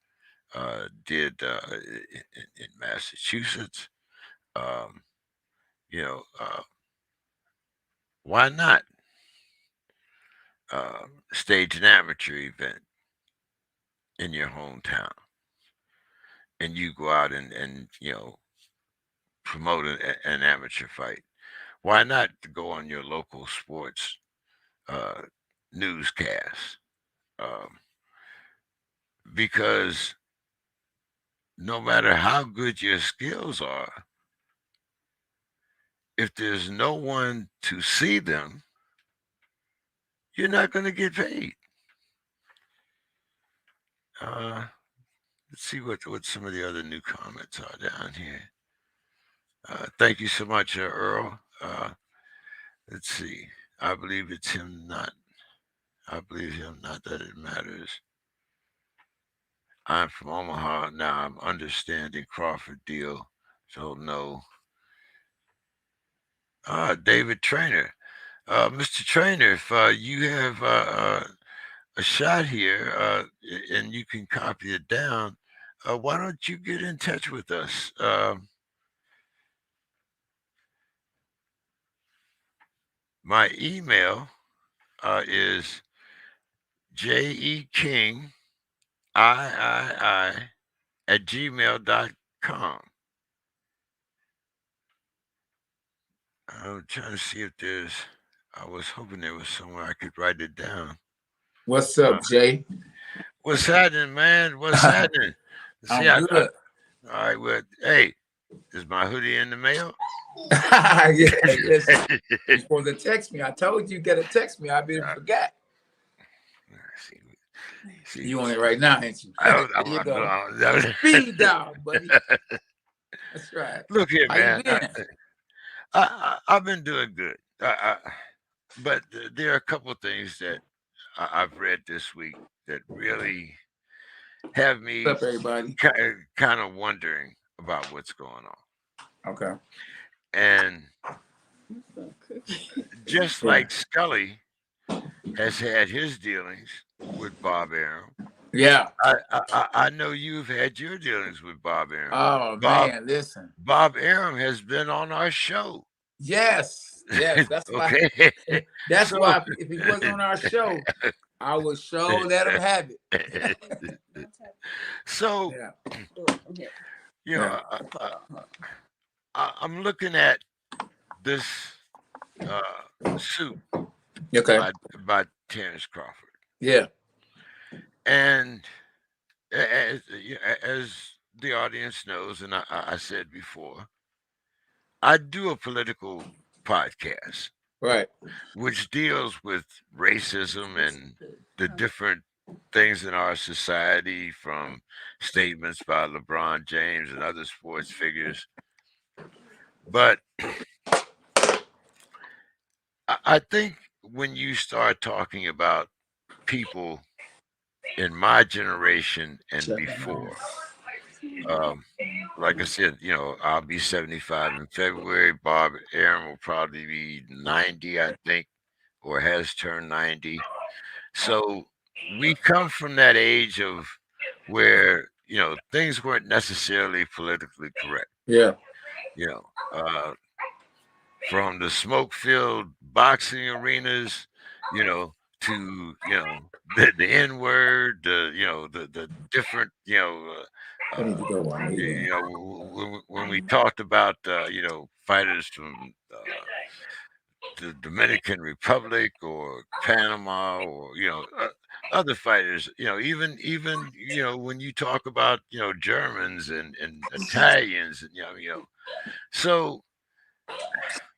did in Massachusetts. Um, you know, why not stage an amateur event in your hometown, and you go out and promote an amateur fight? Why not go on your local sports uh, newscast? Um, because no matter how good your skills are, if there's no one to see them, you're not going to get paid. Uh, let's see what some of the other new comments are down here. Thank you so much, Earl. Let's see. I believe it's him not. I believe him not that it matters. I'm from Omaha now. I'm understanding Crawford deal. So no. David Trainer. Mr. Trainer, if you have a shot here and you can copy it down, why don't you get in touch with us? My email is JEKingIII at gmail.com. I'm trying to see if there's, I was hoping there was somewhere I could write it down. What's up, Jay? What's happening, man? What's happening? See, I'm good. all right, well, hey, is my hoodie in the mail? Yeah, listen, you're supposed to text me. I told you got to text me. I forgot. See, you on it right now, ain't you? There you go. Speed down, buddy. That's right. Look here, How man. you been? I've been doing good. But there are a couple of things that I've read this week that really have me What's up, everybody? kind of wondering about what's going on. Okay. And just like Scully has had his dealings with Bob Arum, yeah, I know you've had your dealings with Bob Arum. Oh, man, listen. Bob Arum has been on our show. Yes, that's okay. why. That's why if he wasn't on our show, I would show let him have it. So, I'm looking at this suit by Terence Crawford. Yeah. And as the audience knows, and I said before, I do a political podcast, right, which deals with racism and the different things in our society, from statements by LeBron James and other sports figures. But I think when you start talking about people in my generation and before, like I said, I'll be 75 in February. Bob Arum will probably be 90, I think, or has turned 90. So we come from that age of where, things weren't necessarily politically correct. Yeah. From the smoke-filled boxing arenas, to the N-word, the different, when we talked about fighters from the Dominican Republic or Panama, or other fighters, even when you talk about Germans and Italians, and so.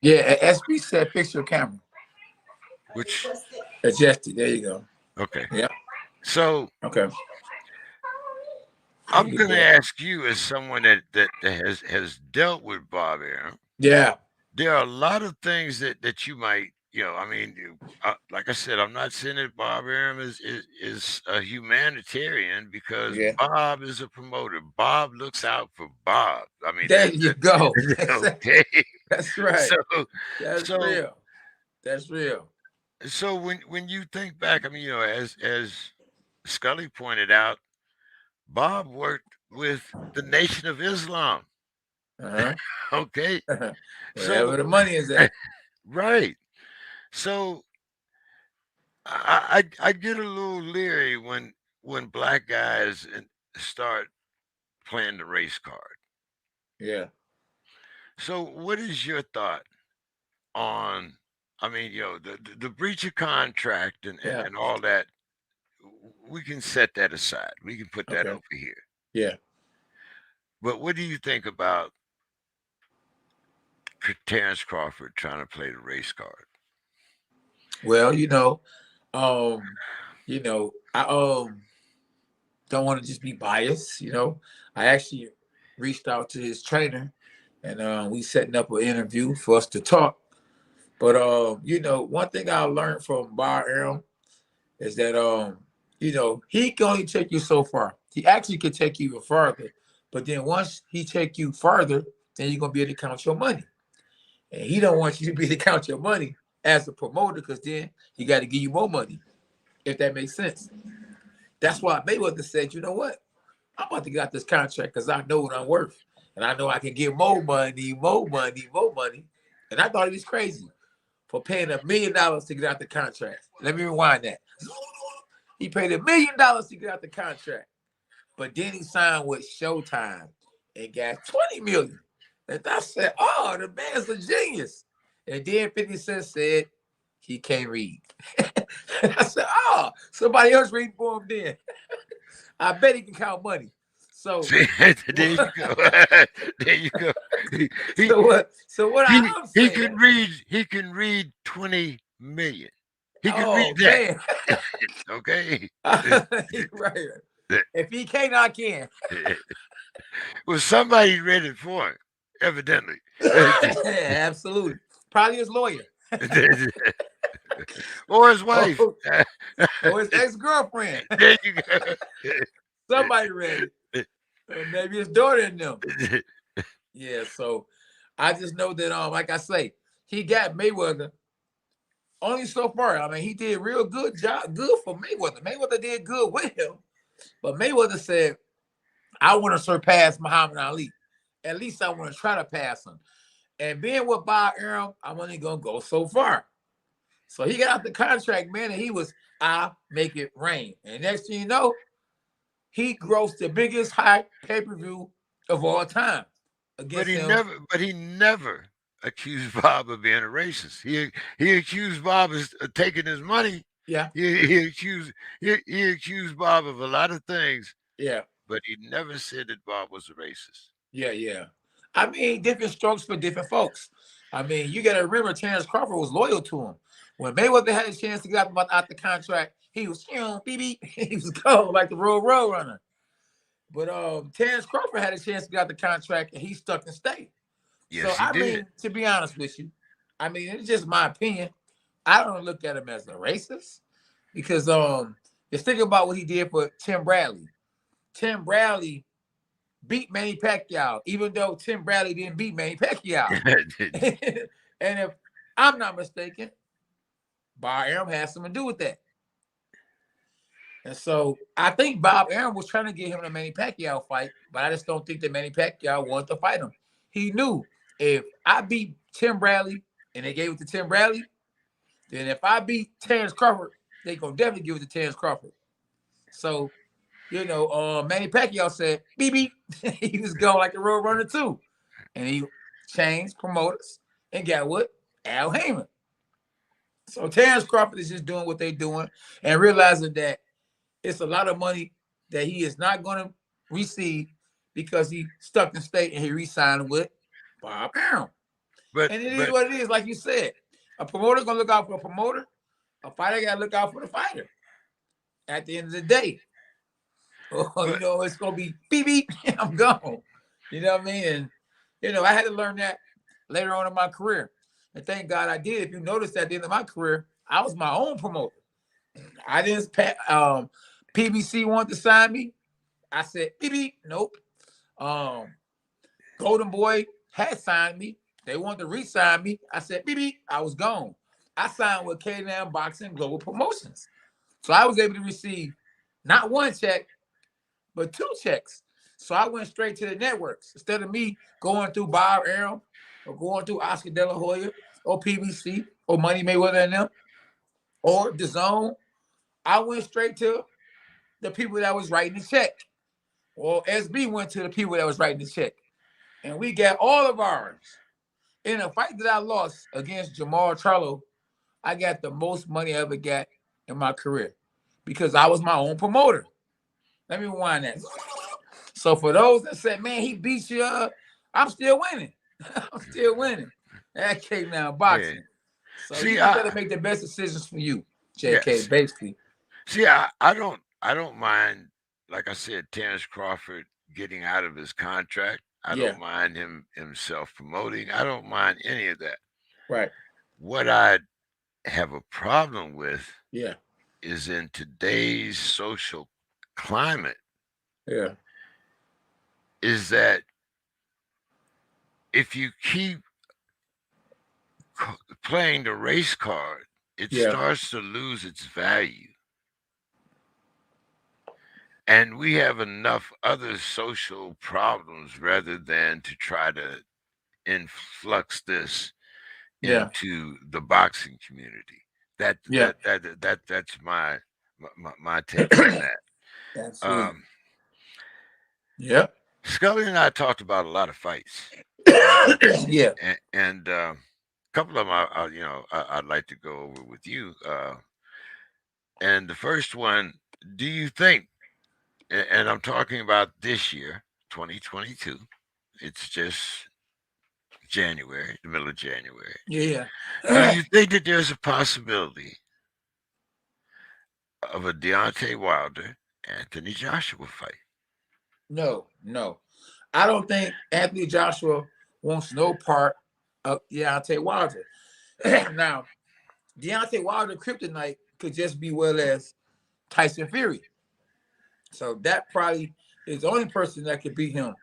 Yeah, SB said fix your camera. Which adjusted. There you go. Okay. Yeah. So okay. I'm gonna ask you, as someone that has dealt with Bob Arum. Yeah. There are a lot of things that you might, like I said, I'm not saying that Bob Arum is a humanitarian, because Bob is a promoter. Bob looks out for Bob. I mean, there you go. Okay. That's right. That's real. That's real. So when you think back, I mean, as Scully pointed out, Bob worked with the Nation of Islam. Uh-huh. Okay, so Wherever the money is at. right. So I get a little leery when black guys start playing the race card. Yeah. So what is your thought on? I mean, the breach of contract Yeah. and all that. We can set that aside. We can put that Okay. over here. Yeah. But what do you think about Terence Crawford trying to play the race card? Well, um, I don't want to just be biased. I actually reached out to his trainer, and we setting up an interview for us to talk. But one thing I learned from Bar Aram is that he can only take you so far. He actually could take you even further. But then once he take you further, then you're gonna be able to count your money. And he don't want you to be able to count your money as a promoter, because then he got to give you more money, if that makes sense. That's why Mayweather said, you know what? I'm about to get out this contract because I know what I'm worth. And I know I can get more money, more money, more money. And I thought he was crazy for paying $1 million to get out the contract. Let me rewind that. He paid $1 million to get out the contract. But then he signed with Showtime and got 20 million. And I said, oh, the man's a genius. And then 50 Cent said he can't read. And I said, oh, somebody else reading for him then. I bet he can count money. So See, there you go. There you go. He, so what I'm he saying, can read. He can read 20 million. He can read oh that. man. Okay. Right. If he can't, I can. Well, somebody read it for him, evidently. Absolutely. Probably his lawyer. Or his wife. Oh, or his ex-girlfriend. There you go. Somebody read it. Maybe his daughter and them. Yeah, so I just know that like I say, he got Mayweather only so far. I mean, he did real good for Mayweather. Mayweather did good with him, but Mayweather said, I want to surpass Muhammad Ali. At least I want to try to pass him. And being with Bob Arum, I'm only gonna go so far. So he got out the contract, man, and he was, I make it rain. And next thing you know, he grossed the biggest high pay-per-view of all time But against he him. never accused Bob of being a racist. He accused Bob of taking his money. Yeah. He accused Bob of a lot of things, Yeah. but he never said that Bob was a racist. Yeah. I mean, different strokes for different folks. I mean, you got to remember, Terence Crawford was loyal to him. When Mayweather had a chance to get out the contract, he was, beep, he was going like the road runner. But Terence Crawford had a chance to get out the contract, and he stuck and stayed. Yes, So, he I did. mean, to be honest with you, I mean, it's just my opinion. I don't look at him as a racist because just think about what he did for Tim Bradley. Tim Bradley beat Manny Pacquiao, even though Tim Bradley didn't beat Manny Pacquiao. And if I'm not mistaken, Bob Arum has something to do with that. And so I think Bob Arum was trying to get him in a Manny Pacquiao fight, but I just don't think that Manny Pacquiao wanted to fight him. He knew if I beat Tim Bradley and they gave it to Tim Bradley, then if I beat Terence Crawford, they gonna definitely give it to Terence Crawford. So, Manny Pacquiao said, beep, beep. He was going like a road runner too. And he changed promoters and got what? Al Heyman. So Terence Crawford is just doing what they're doing and realizing that it's a lot of money that he is not going to receive because he stuck in state and he re-signed with Bob Arum. But And it is what it is, like you said. A promoter gonna look out for a promoter. A fighter gotta look out for the fighter. At the end of the day, it's gonna be beep beep. I'm gone. You know what I mean? And I had to learn that later on in my career. And thank God I did. If you notice, at the end of my career, I was my own promoter. I didn't. PBC wanted to sign me. I said, beep beep. Nope. Golden Boy had signed me. They wanted to re-sign me. I said, beep beep. I was gone. I signed with K&M Boxing Global Promotions. So I was able to receive not one check, but 2 checks. So I went straight to the networks instead of me going through Bob Arum or going through Oscar De La Hoya or PBC or Money Mayweather and them or the Zone. I went straight to the people that was writing the check. Or SB went to the people that was writing the check. And we got all of ours. In a fight that I lost against Jamal Charlo, I got the most money I ever got in my career because I was my own promoter. Let me rewind that. So for those that said, man, he beat you up, I'm still winning. I'm still winning. That came down boxing. Yeah. So See, you just got to make the best decisions for you, JK, yes. basically. See, I don't mind, like I said, Terence Crawford getting out of his contract. I Yeah. don't mind him self-promoting. I don't mind any of that. Right. What I have a problem with Yeah. is in today's social climate Yeah. is that if you keep playing the race card, it Yeah. starts to lose its value. And we have enough other social problems rather than to try to influx this Yeah. into the boxing community. Yeah. That's my take on that. Absolutely. Um, Yeah. Scully and I talked about a lot of fights, Yeah. and a couple of them, I'd like to go over with you. And the first one, do you think? And I'm talking about this year, 2022. It's just January, the middle of January. Yeah. Do Yeah. you think that there's a possibility of a Deontay Wilder Anthony Joshua fight? No. I don't think Anthony Joshua wants no part of Deontay Wilder. Now, Deontay Wilder kryptonite could just be well as Tyson Fury. So that probably is the only person that could beat him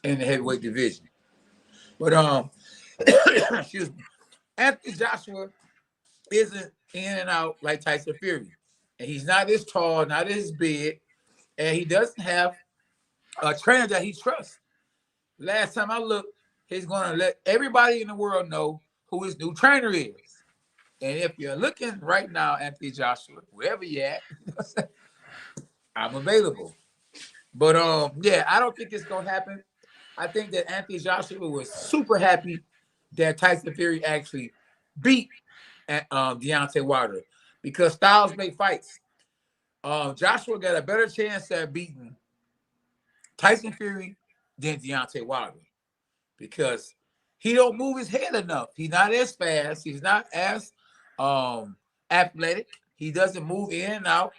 in the heavyweight division. But excuse me, Anthony Joshua isn't in and out like Tyson Fury, and he's not as tall, not as big, and he doesn't have a trainer that he trusts. Last time I looked, he's going to let everybody in the world know who his new trainer is. And if you're looking right now, Anthony Joshua, wherever you're at, I'm available. But yeah, I don't think it's gonna happen. I think that Anthony Joshua was super happy that Tyson Fury actually beat Deontay Wilder because styles make fights. Joshua got a better chance at beating Tyson Fury than Deontay Wilder because he don't move his head enough. He's not as fast. He's not as athletic. He doesn't move in and out.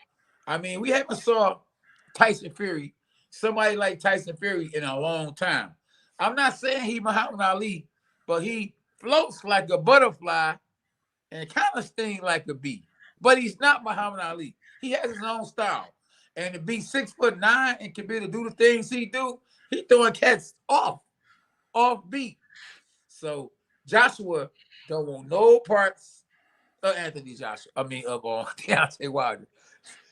I mean, we haven't saw Tyson Fury, somebody like Tyson Fury in a long time. I'm not saying he Muhammad Ali, but he floats like a butterfly and kind of stings like a bee. But he's not Muhammad Ali. He has his own style. And to be 6'9" and can be to do the things he do, he throwing cats off beat. So Joshua don't want no parts of Anthony Joshua. I mean of Deontay Wilder.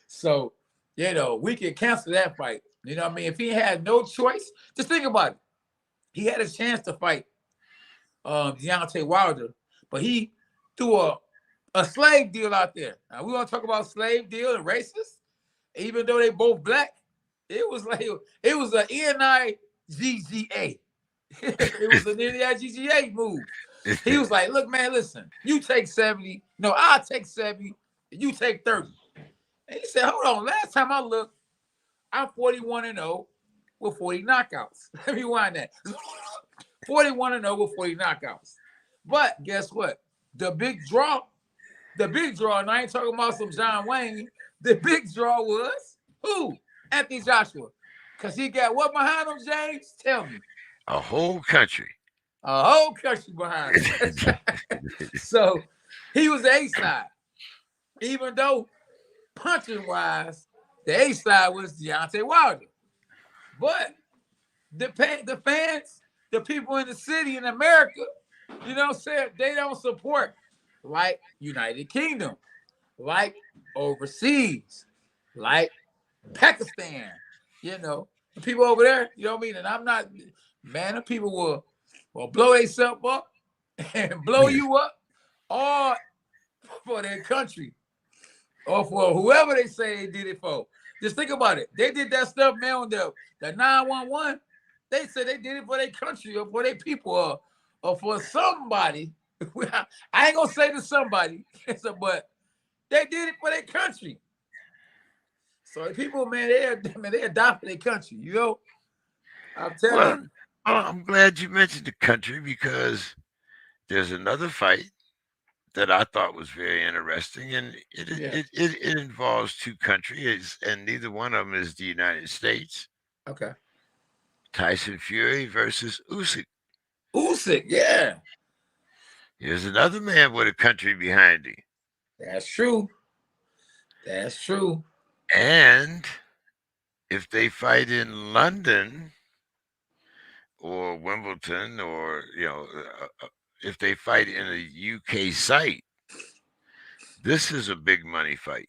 So, we can cancel that fight. You know what I mean? If he had no choice, just think about it. He had a chance to fight Deontay Wilder, but he threw a slave deal out there. Now, we want to talk about slave deal and racist. Even though they both black, it was an NIGGA. It was an NIGGA move. He was like, look, man, listen, you take 70. No, I'll take 70. You take 30. And he said, hold on. Last time I looked, I'm 41-0 with 40 knockouts. Let me rewind that. 41-0 with 40 knockouts. But guess what? The big draw, and I ain't talking about some John Wayne, the big draw was who? Anthony Joshua. Because he got what behind him, James? Tell me. A whole country. A whole country behind him. So he was the A side. Even though punching wise, the A side was Deontay Wilder. But the fans, the people in the city in America, said they don't support like United Kingdom, like overseas, like Pakistan, The people over there, you know what I mean? And I'm not, man, the people will blow themselves up and blow you up all for their country or for whoever they say they did it for. Just think about it. They did that stuff, man, on the 911. They said they did it for their country or for their people or for somebody. I ain't gonna say to somebody, but they did it for their country. So people, man, they die for their country, you know. I'm telling you. Well, I'm glad you mentioned the country because there's another fight that I thought was very interesting, and it involves two countries, and neither one of them is the United States. Okay. Tyson Fury versus Usyk. Usyk, yeah. Here's another man with a country behind him. That's true. That's true. And if they fight in London or Wimbledon, or if they fight in a UK site, this is a big money fight.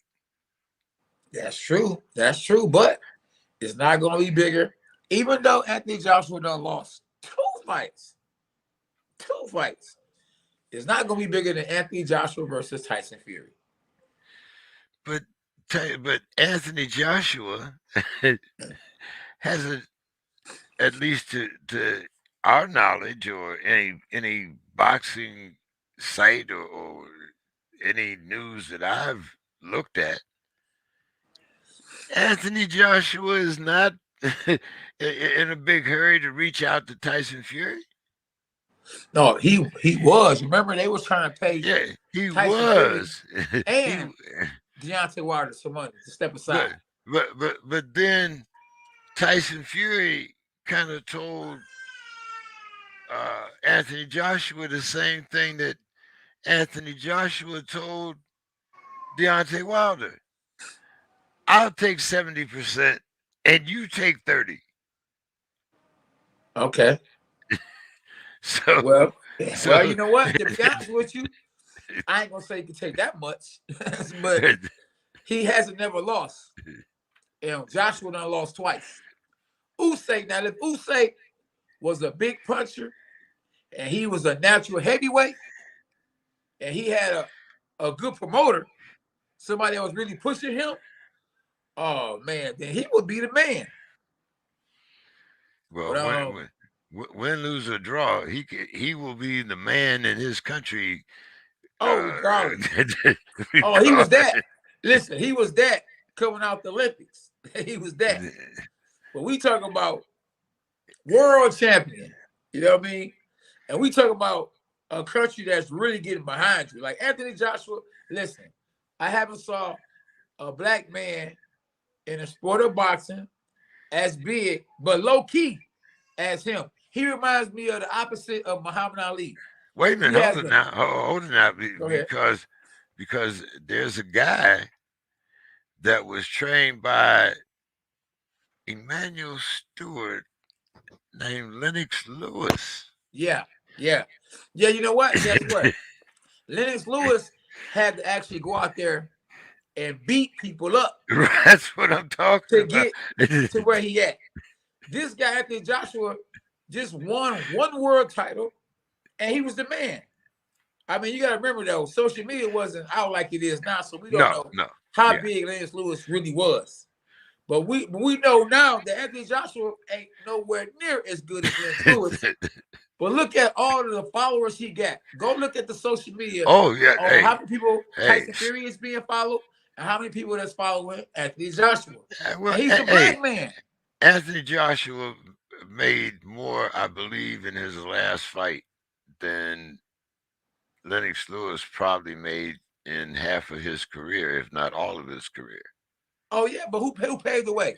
That's true. That's true. But it's not going to be bigger. Even though Anthony Joshua done lost two fights. It's not going to be bigger than Anthony Joshua versus Tyson Fury. But Anthony Joshua hasn't, at least to our knowledge, or any boxing site or any news that I've looked at, Anthony Joshua is not in a big hurry to reach out to Tyson Fury. No, he was. Remember, they was trying to pay. Yeah, he Tyson was. Fury and Deontay Wilder some money to step aside. But then Tyson Fury kind of told Anthony Joshua the same thing that Anthony Joshua told Deontay Wilder. I'll take 70% and you take 30. Okay. So you know what? To be honest with you, I ain't gonna say he can take that much, but he hasn't never lost. Joshua done lost twice. Usyk, now if Usyk was a big puncher and he was a natural heavyweight and he had a good promoter, somebody that was really pushing him, oh man, then he would be the man. Well, win, lose, or draw, he will be the man in his country. Regardless. He was that. Listen, he was that coming out the Olympics. He was that. But we talk about world champion. You know what I mean? And we talk about a country that's really getting behind you. Like Anthony Joshua, listen, I haven't saw a black man in the sport of boxing as big, but low key as him. He reminds me of the opposite of Muhammad Ali. Wait a minute, hold it now, because there's a guy that was trained by Emmanuel Stewart named Lennox Lewis. Yeah. You know what? Guess what? Lennox Lewis had to actually go out there and beat people up. That's what I'm talking about. To get to where he at. This guy, Anthony Joshua, just won one world title, and he was the man. I mean, you got to remember, though, social media wasn't out like it is now, so we don't know how big Lennox Lewis really was. But we know now that Anthony Joshua ain't nowhere near as good as Lennox Lewis. But look at all of the followers he got. Go look at the social media. Oh, yeah. How many people Tyson Fury is being followed and how many people that's following Anthony Joshua. And he's a black man. Anthony Joshua made more, I believe, in his last fight than Lennox Lewis probably made in half of his career, if not all of his career. Oh, yeah, but who paved the way?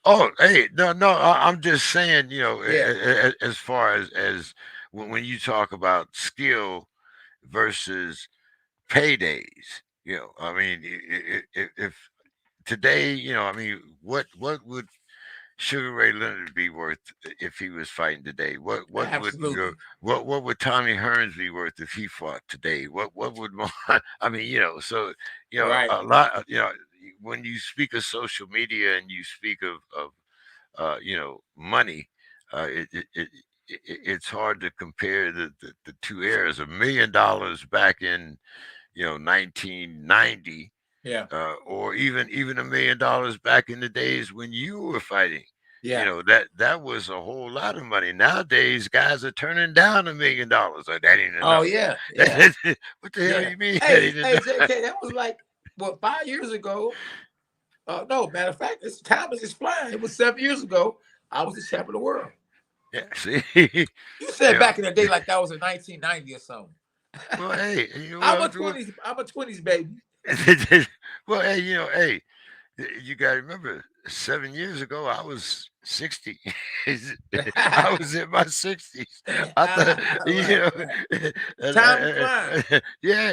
Oh, hey, no, I'm just saying, as far as when you talk about skill versus paydays, I mean, if today, I mean, what would Sugar Ray Leonard be worth if he was fighting today? What would Tommy Hearns be worth if he fought today? What would I mean, right. A lot, when you speak of social media and you speak of money. Uh, it, it, it, it's hard to compare the two eras. $1 million back in 1990, Yeah. or even $1 million back in the days when you were fighting. Yeah. That was a whole lot of money. Nowadays, guys are turning down $1 million. Like, that ain't Oh enough. yeah. Yeah. What the hell Yeah. you mean that Hey, ain't hey, enough? JK, that was like what 5 years ago. No, matter of fact, this time is just flying. It was 7 years ago. I was the champ of the world. Yeah, see, You said yeah. back in the day like that was in 1990 or something. Well, hey, I'm a 20s. I'm a 20s baby. well, hey, hey, you got to remember, 7 years ago, I was 60. I was in my 60s. I thought, Right, right. and, Time is flying. yeah,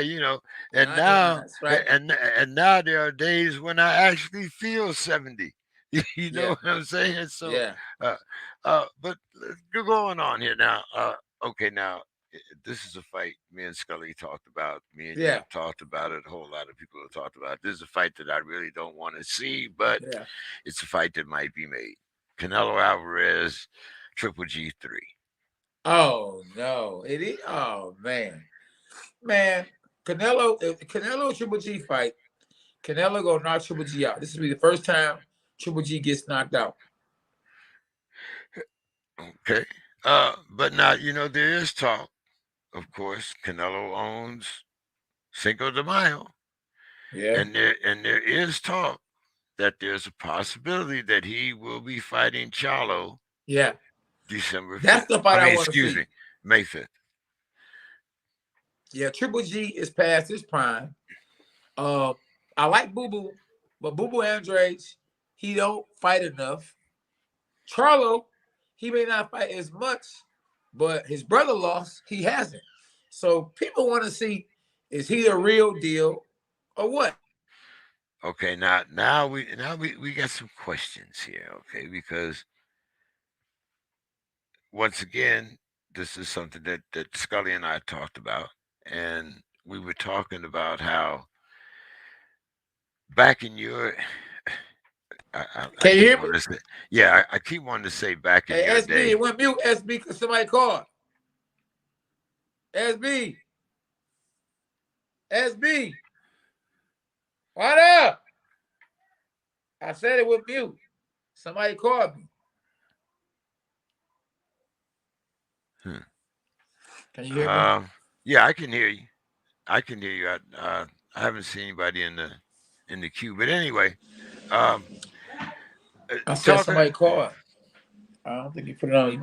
and now, That's right. and now there are days when I actually feel 70. You know Yeah. what I'm saying? So, Yeah. uh, but you're going on here now. Okay, now this is a fight me and Scully talked about. Me and you Yeah. have talked about it. A whole lot of people have talked about it. This is a fight that I really don't want to see, but Yeah. it's a fight that might be made. Canelo Alvarez, Triple G3. Oh no. It is. Oh man. Canelo Triple G fight. Canelo gonna knock Triple G out. This will be the first time Triple G gets knocked out. Okay. But now, there is talk, of course. Canelo owns Cinco de Mayo. Yeah. And there is talk that there's a possibility that he will be fighting Charlo Yeah. December That's 5th. the fight I I mean, want to excuse see. me, May 5th. Yeah, Triple G is past his prime. Uh, I like Boo Boo, but Boo Boo Andrade, he don't fight enough. Charlo, he may not fight as much, but his brother lost. He hasn't. So people want to see, is he the real deal or what? Okay, now we got some questions here, okay? Because once again, this is something that Scully and I talked about, and we were talking about how back in your, I Can you keep hear me? wanting to say, yeah, I keep wanting to say back in Hey, your SB, it day. went mute. SB, because somebody called. SB, SB, what up? I said it went mute. Somebody called me. Hmm. Can you hear me? Yeah, I can hear you. I can hear you. I haven't seen anybody in the queue, but anyway, um, I said talking. somebody called. I don't think you put it on.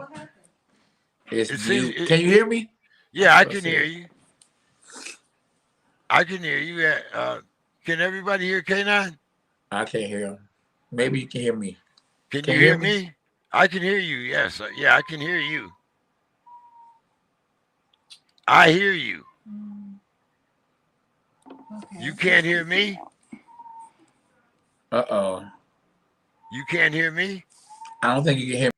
It's It seems. mute. Can you hear me? Yeah, That's I what I can hear said. you. I can hear you. Can everybody hear K9? I can't hear him. Maybe you can hear me. Can Can you you hear hear me? me? I can hear you. Yes. Yeah, I can hear you. I hear you. You can't hear me? Uh-oh. You can't hear me? I don't think you can hear me.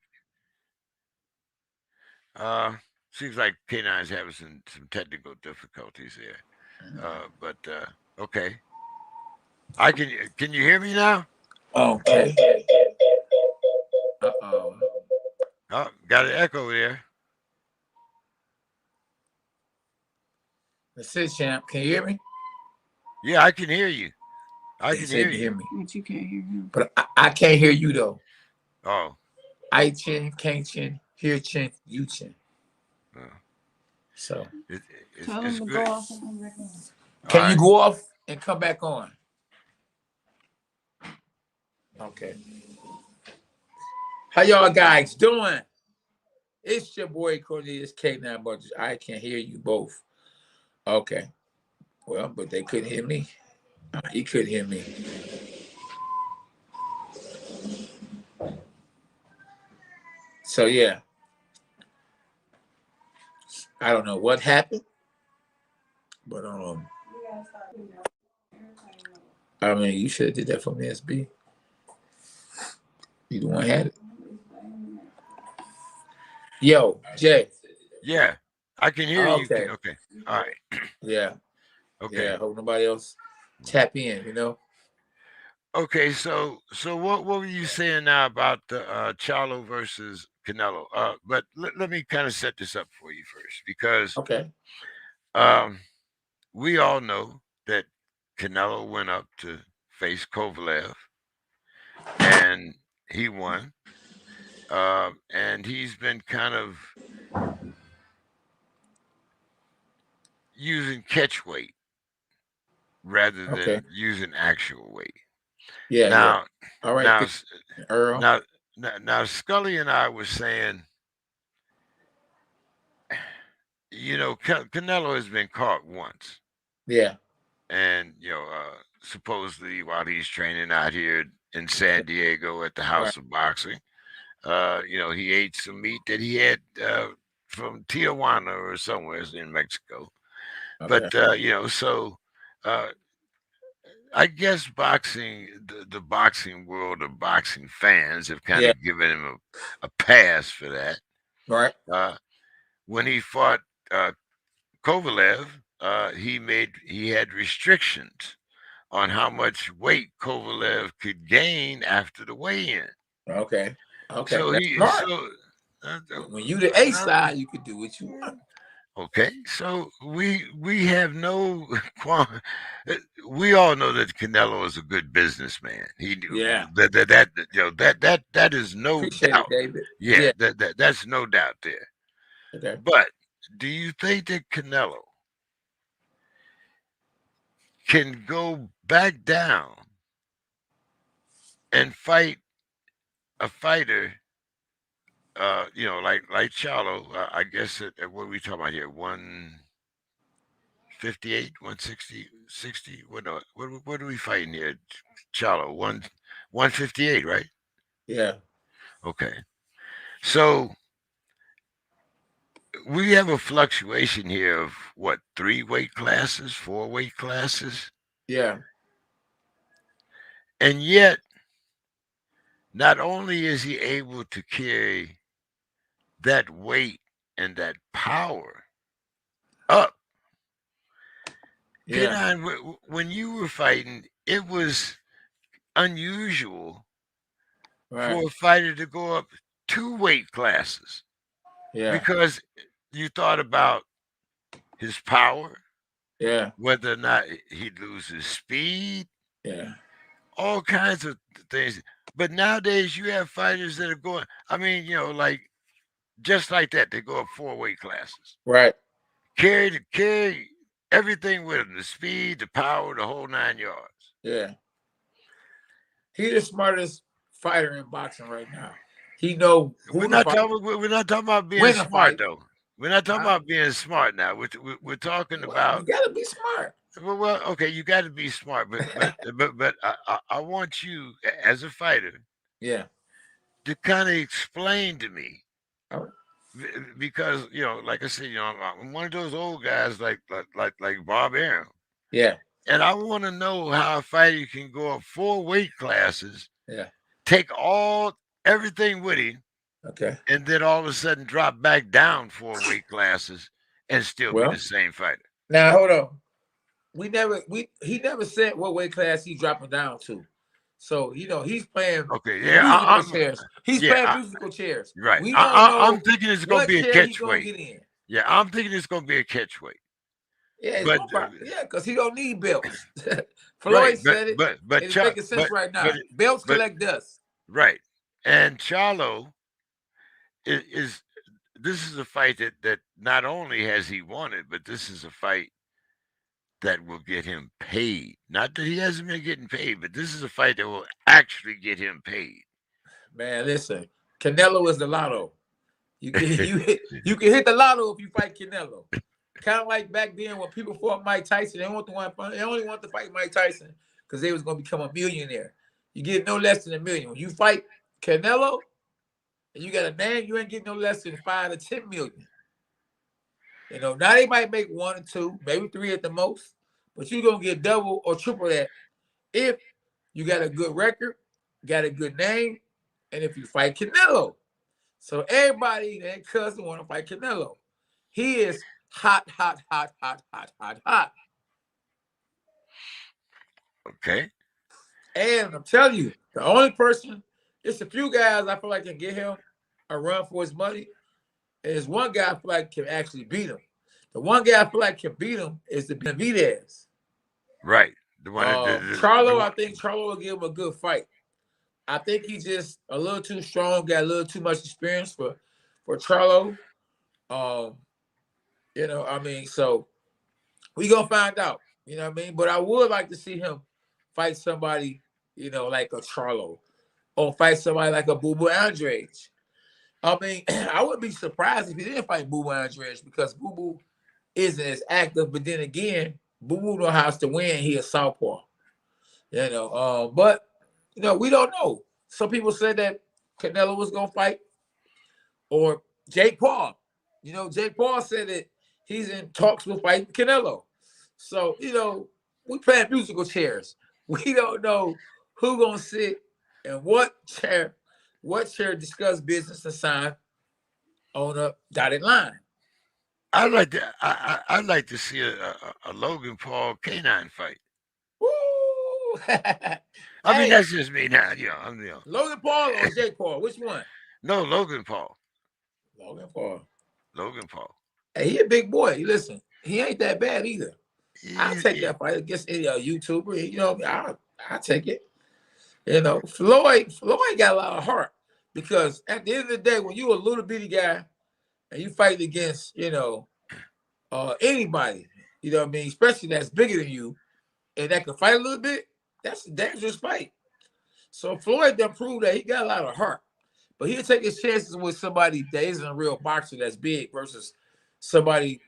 Uh, Seems like K9's having some technical difficulties there. But okay. Can you hear me now? Okay. Uh-oh. Oh, got an echo there. That's it, champ. Can you hear me? Yeah, I can hear you. I They can said hear you you. hear me. But you can't hear him. But I can't hear you, though. Oh. I chin, can't chin, hear chin, you chin. Uh, So. Tell him to good. Go off and come back on. Can you go off and come back on? Okay. How y'all guys doing? It's your boy Cornelius K9 Bundrage. I can hear you both. Okay. Well, but they couldn't hear me. He couldn't hear me. So yeah, I don't know what happened, but I mean, you should have did that for me, SB. You the one had it. Yo, Jay. Yeah, I can hear you. Okay. Okay. All right. Yeah. Okay. Yeah. Hope nobody else tap in. Okay, so what were you saying now about the Charlo versus Canelo? But let me kind of set this up for you first because Okay. um, we all know that Canelo went up to face Kovalev and he won. And he's been kind of using catch weight rather Okay. than using actual weight. Yeah. Yeah. Now, All right. now, Earl. now, now, Scully and I were saying, Canelo has been caught once, Yeah. and supposedly while he's training out here in San Diego at the Right. House of Boxing, he ate some meat that he had from Tijuana or somewhere in Mexico. But Okay. so uh, I guess the boxing world of boxing fans have kind Yeah. of given him a pass for that. Right. Uh, when he fought uh, Kovalev, he had restrictions on how much weight Kovalev could gain after the weigh-in. Okay. Okay. So That's he smart. so When you the A side, you can do what you want. okay. So we have no we all know that Canelo is a good businessman. He do Yeah. that is no Appreciate it, doubt. David. Yeah, Yeah. that's no doubt there. Okay. But do you think that Canelo can go back down and fight a fighter, like Charlo? I guess what are we talking about here? 158, 160, 60. What are we fighting here? Charlo, 158, right? Yeah. Okay. So we have a fluctuation here of what, 3 weight classes, 4 weight classes? Yeah. And yet, not only is he able to carry that weight and that power up, Yeah. Pinon, when you were fighting, it was unusual Right. for a fighter to go up 2 weight classes Yeah. because you thought about his power, Yeah. whether or not he'd lose his speed, Yeah. all kinds of things. But nowadays, you have fighters that are going, I mean, like just like that, they go up 4 weight classes, Right. carry everything with them, the speed, the power, the whole 9 yards. Yeah. He the smartest fighter in boxing right now. He know We're who to not fight, talking. We're not talking about being when to smart, fight. though. We're not talking Huh? about being smart now. We're talking Well, you about. gotta be smart. Well, okay, you got to be smart, but I want you as a fighter Yeah. to kind of explain to me All right. because like I said, I'm one of those old guys like Bob Arum, Yeah. and I want to know how a fighter can go up 4 weight classes, Yeah. take everything with him, Okay. and then all of a sudden drop back down 4 weight classes and still be the Well, same fighter. now hold on. He never said what weight class he's dropping down to. So he's playing Okay, yeah, musical chairs. He's yeah, playing musical chairs. right. We don't I'm know thinking it's gonna what be a chair he catch gonna weight. get in. Yeah, I'm thinking it's gonna be a catch weight. Yeah, it's But no problem. Yeah, because he don't need belts. right, Floyd said it, and it's making sense right but now. Belts but collect dust. right, and Charlo is this is a fight that not only has he won it, but this is a fight that will get him paid. Not that he hasn't been getting paid, but this is a fight that will actually get him paid. Man, listen, Canelo is the lotto. You can you can hit the lotto if you fight Canelo. Kind of like back then when people fought Mike Tyson, they only want to fight Mike Tyson because they was gonna become a millionaire. You get no less than $1 million. When you fight Canelo and you got a name, you ain't getting no less than 5 to 10 million. Now they might make 1 or 2, maybe 3 at the most, but you're gonna get double or triple that if you got a good record, got a good name, and if you fight Canelo. So everybody that cousin want to fight Canelo. He is hot, hot, hot, hot, hot, hot, hot. Okay. And I'm telling you, the only person, it's a few guys I feel like can get him a run for his money. And there's one guy I feel like can actually beat him. The one guy I feel like can beat him is the Benavidez. Right. The one that the Charlo, one. I think Charlo will give him a good fight. I think he's just a little too strong, got a little too much experience for Charlo. Um, I mean, so we gonna find out. You know what I mean? But I would like to see him fight somebody, like a Charlo, or fight somebody like a Boo Boo Andrade. I mean, I wouldn't be surprised if he didn't fight Boo Boo Andrade because Boo Boo isn't as active. But then again, Boo Boo knows how to win. He a southpaw. But we don't know. Some people said that Canelo was gonna fight, or Jake Paul. Jake Paul said that he's in talks with fighting Canelo. So we playing musical chairs. We don't know who gonna sit and what chair discuss business and sign on a dotted line. I'd like to see a Logan Paul canine fight. Woo! I mean, Hey, that's just me now. Logan Paul or Jake Paul? Which one? No, Logan Paul. Logan Paul. Logan Paul. Hey, he a big boy. Listen, he ain't that bad either. I'll He, take that fight against any YouTuber. I'll take it. Floyd got a lot of heart because at the end of the day, when you a little bitty guy and you fight against, anybody, what I mean, especially that's bigger than you and that can fight a little bit, that's a dangerous fight. So Floyd done proved that he got a lot of heart. But he'll take his chances with somebody that isn't a real boxer that's big versus somebody,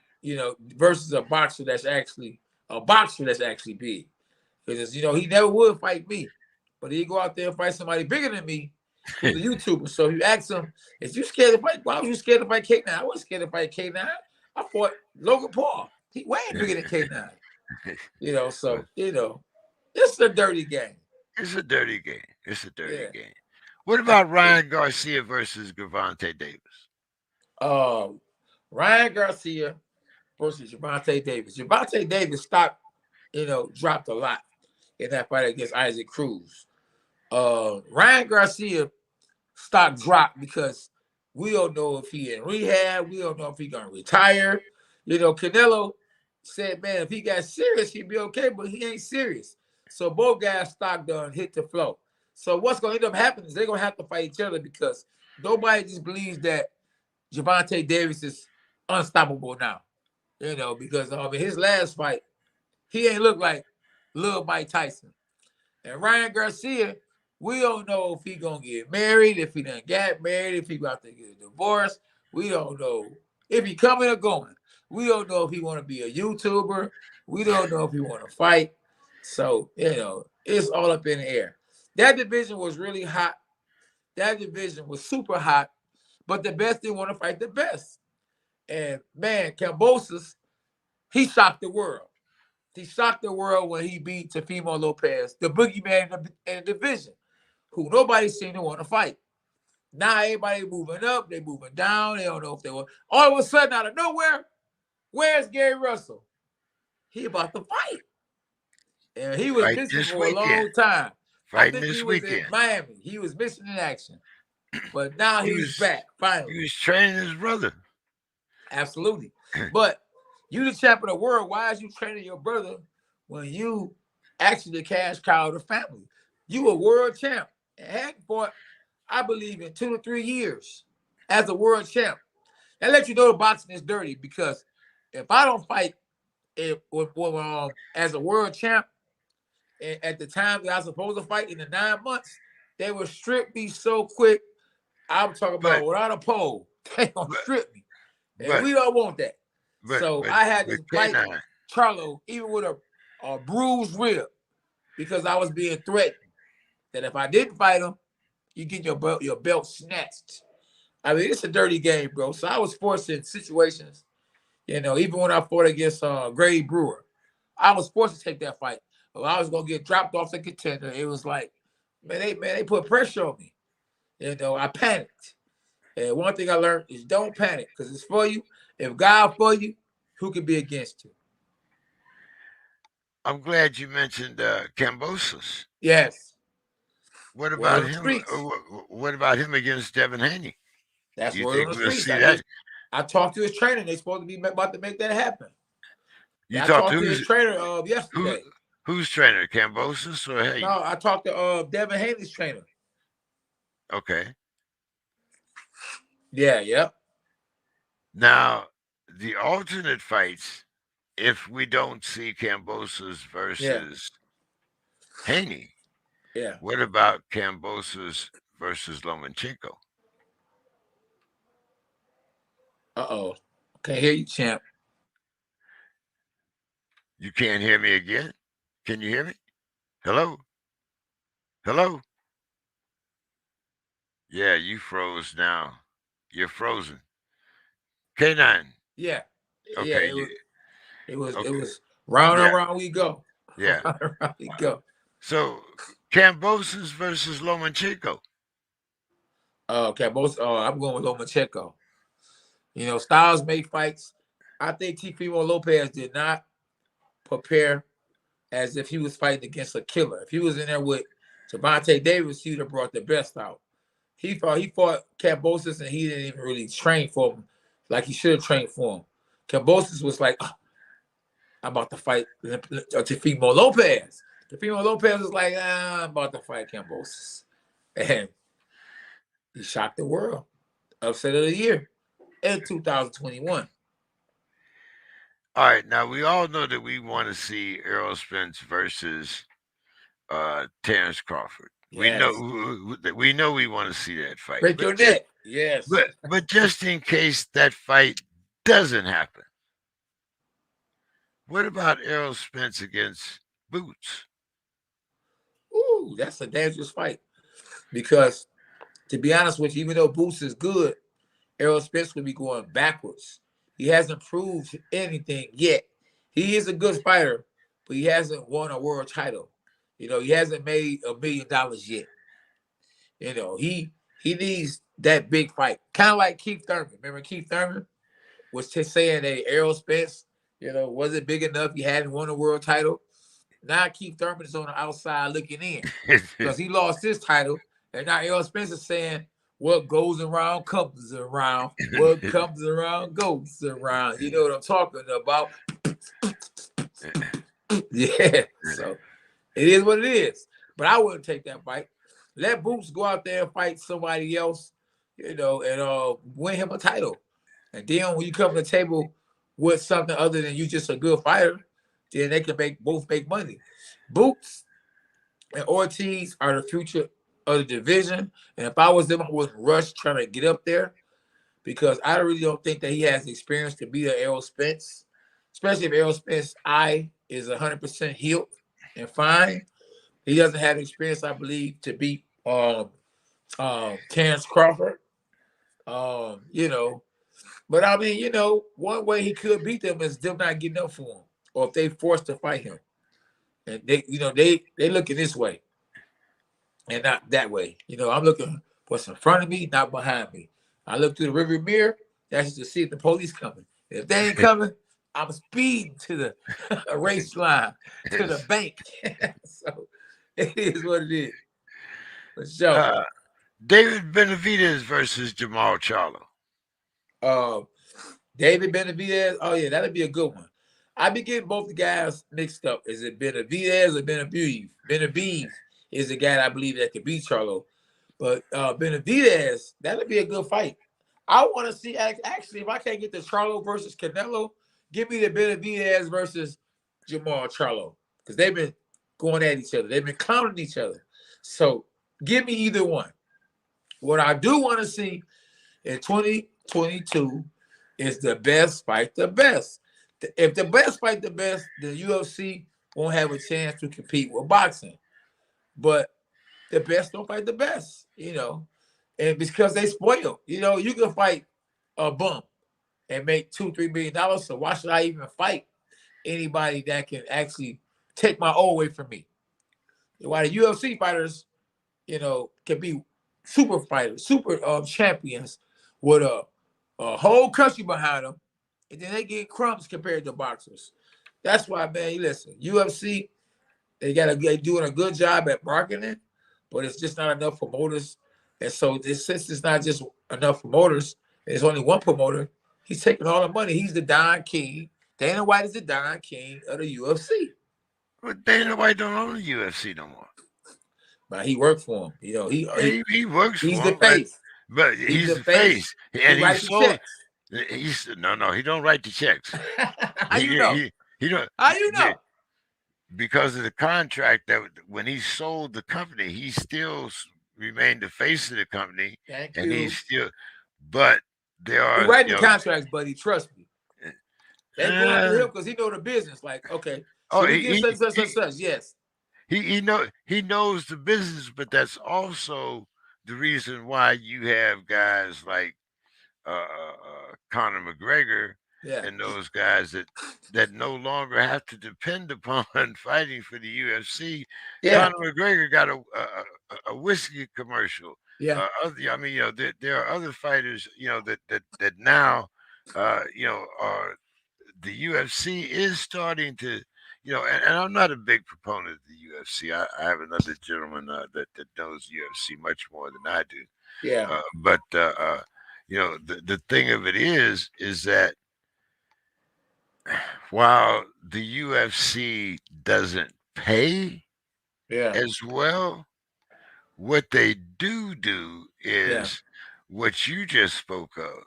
versus a boxer that's actually big. Because he never would fight me. But he'd go out there and fight somebody bigger than me who's a YouTuber. So you ask him, is you scared to fight? Why was you scared to fight K9? I wasn't scared to fight K9. I fought Logan Paul. He way bigger than K9. So it's a dirty game. It's a dirty game. It's a dirty Yeah. game. What about Ryan Garcia versus Gravante Davis? Ryan Garcia versus Javonte Davis. Javonte Davis stock, dropped a lot in that fight against Isaac Cruz. Ryan Garcia stock dropped because we don't know if he in rehab. We don't know if he gonna retire. Canelo said, man, if he got serious, he'd be okay, but he ain't serious. So both guys stock done hit the flow. So what's gonna end up happening is they're gonna have to fight each other because nobody just believes that Javonte Davis is unstoppable now. Because his last fight, he ain't look like Lil Mike Tyson. And Ryan Garcia, we don't know if he gonna get married, if he done got married, if he about to get a divorce. We don't know if he coming or going. We don't know if he want to be a YouTuber. We don't know if he want to fight. So it's all up in the air. That division was really hot. That division was super hot. But the best didn't want to fight the best. And man, Cambosis, he shocked the world. He shocked the world when he beat Teofimo Lopez, the boogeyman in the division, who nobody seemed to want to fight. Now everybody moving up, they moving down. They don't know if they were. All of a sudden, out of nowhere, where's Gary Russell? He about to fight. And he was missing for a long time. I think he was in Miami. He was missing in action. But now he's back, finally. He was training his brother. Absolutely. But you the champ of the world. Why is you training your brother when you actually the cash cow of the family? You a world champ. And hadn't fought, I believe, in 2 to 3 years as a world champ. That lets you know the boxing is dirty because if I don't fight as a world champ at the time that I was supposed to fight in the 9 months, they would strip me so quick. I'm talking about without a pole. They gonna strip me. And we don't want that. So I had to fight Charlo even with a bruised rib because I was being threatened that if I didn't fight him, you get your belt snatched. I mean, it's a dirty game, bro. So I was forced in situations, even when I fought against Grady Brewer, I was forced to take that fight. If I was gonna get dropped off the contender, it was like, they put pressure on me. I panicked. And one thing I learned is don't panic because it's for you. If God for you, who can be against you? I'm glad you mentioned Cambosis. Yes. What Word about on the him? streets. What about him against Devin Haney? That's You word think on the we'll streets. see that? I talked to his trainer. They supposed to be about to make that happen. You I talked to talked to his trainer who yesterday. who's trainer? Cambosis or Haney? No, I talked to Devin Haney's trainer. Okay. Yeah, yep. Now the alternate fights, if we don't see Cambosis Yeah, versus Haney, yeah. what about Cambosis versus Lomachenko? Uh-oh. Can't hear you, champ. You can't hear me again? Can you hear me? Hello? Hello? Yeah, you froze now. You're frozen. K9. Yeah. Yeah, Okay. it Okay. was round and Yeah. round we go. Yeah. Round and round we go. So Cambosis versus Lomachenko. Okay, I'm going with Lomachenko. You know, styles make fights. I think Teofimo Lopez did not prepare as if he was fighting against a killer. If he was in there with Javonte Davis, he would have brought the best out. He fought Cambosis and he didn't even really train for him like he should have trained for him. Cambosis was like, I'm about to fight Teofimo Lopez. Teofimo Lopez was like, I'm about to fight Cambosis. And he shocked the world. Upset of the year in 2021. All right. Now we all know that we want to see Errol Spence versus Terence Crawford. Yes. We know we want to see that fight. Break your neck. Yes. But just in case that fight doesn't happen, what about Errol Spence against Boots? Ooh, that's a dangerous fight. Because to be honest with you, even though Boots is good, Errol Spence will be going backwards. He hasn't proved anything yet. He is a good fighter, but he hasn't won a world title. You know, he hasn't made $1 million yet. You know, he needs that big fight. Kind of like Keith Thurman. Remember Keith Thurman was just saying that Errol Spence, you know, wasn't big enough. He hadn't won a world title. Now Keith Thurman is on the outside looking in because he lost his title. And now Errol Spence is saying, what goes around comes around. What comes around goes around. You know what I'm talking about? Yeah. So it is what it is. But I wouldn't take that fight. Let Boots go out there and fight somebody else, you know, and win him a title. And then when you come to the table with something other than you just a good fighter, then they can both make money. Boots and Ortiz are the future of the division. And if I was them, I wouldn't rush trying to get up there because I really don't think that he has the experience to beat an Errol Spence, especially if Errol Spence's eye is 100% healed and fine. He doesn't have the experience, I believe, to beat Terence Crawford. You know, but I mean, you know, one way he could beat them is them not getting up for him, or if they forced to fight him, and they, you know, they looking this way and not that way. You know, I'm looking what's in front of me, not behind me. I look through the rearview mirror. That's just to see if the police coming. If they ain't coming, I'm speeding to the race line, to the bank. So it is what it is. For sure. David Benavidez versus Jamal Charlo. David Benavidez. Oh yeah, that'd be a good one. I be getting both the guys mixed up. Is it Benavidez or Benavidez? Benavidez is the guy that I believe that could beat Charlo. But Benavidez, that'd be a good fight. I want to see actually if I can't get the Charlo versus Canelo, give me the Benavidez versus Jamal Charlo because they've been going at each other. They've been clowning each other. So give me either one. What I do want to see in 2022 is the best fight the best. If the best fight the best, the UFC won't have a chance to compete with boxing. But the best don't fight the best, you know, and because they spoil. You know, you can fight a bum and make $2-3 million. So why should I even fight anybody that can actually take my O away from me? Why the UFC fighters, you know, can be super fighters, super champions with a whole country behind them, and then they get crumbs compared to boxers. That's why, man. Listen, UFC, they doing a good job at marketing, but it's just not enough promoters. And so since it's not just enough promoters, there's only one promoter. He's taking all the money. He's the Don King. Dana White is the Don King of the UFC. But Dana White don't own the UFC no more. But he worked for him. He works he's for the him, face. but He's he's the the face. face, He and he writes the sold. checks. He's no, he don't write the checks. How you know? He don't. How you know? Because of the contract that when he sold the company, he still remained the face of the company, Thank and you. he's still. But there He are writing the contracts, buddy. Trust me. They going through him uh, because he know the business. Like, okay, oh, should we get such? Yes. he knows the business, but that's also the reason why you have guys like Conor McGregor Yeah. and those guys that no longer have to depend upon fighting for the UFC. Yeah. Conor McGregor got a whiskey commercial. Yeah. I mean, there are other fighters, that now, are the UFC is starting to, and I'm not a big proponent of the UFC. I have another gentleman that knows UFC much more than I do. Yeah. But the thing of it is that while the UFC doesn't pay Yeah. as well, what they do Yeah. is what you just spoke of.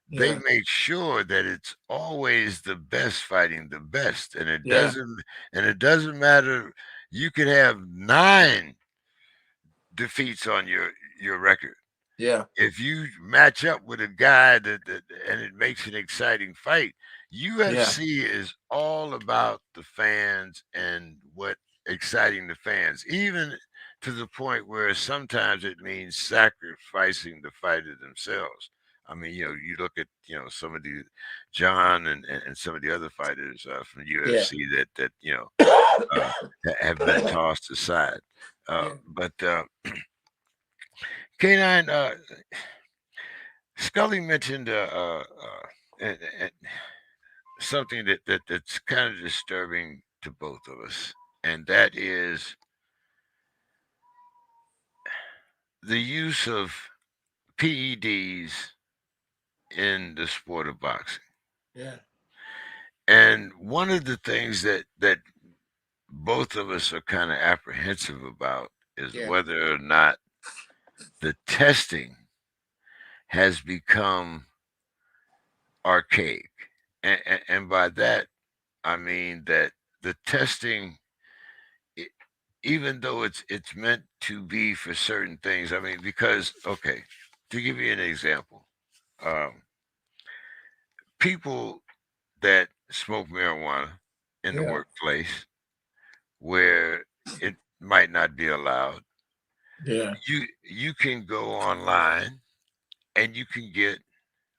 They Yeah. make sure that it's always the best fighting the best, and it Yeah. doesn't matter. You could have 9 defeats on your record. Yeah. If you match up with a guy that and it makes an exciting fight, UFC is all about the fans and what exciting the fans, even to the point where sometimes it means sacrificing the fighter themselves. I mean, you look at some of the John and some of the other fighters from UFC that have been tossed aside. But K9, Scully mentioned and something that's kind of disturbing to both of us, and that is the use of PEDs in the sport of boxing. Yeah. And one of the things that both of us are kind of apprehensive about is whether or not the testing has become archaic. And by that, I mean that the testing, even though it's meant to be for certain things, I mean, because, okay, to give you an example, um, people that smoke marijuana in the workplace where it might not be allowed, you can go online and you can get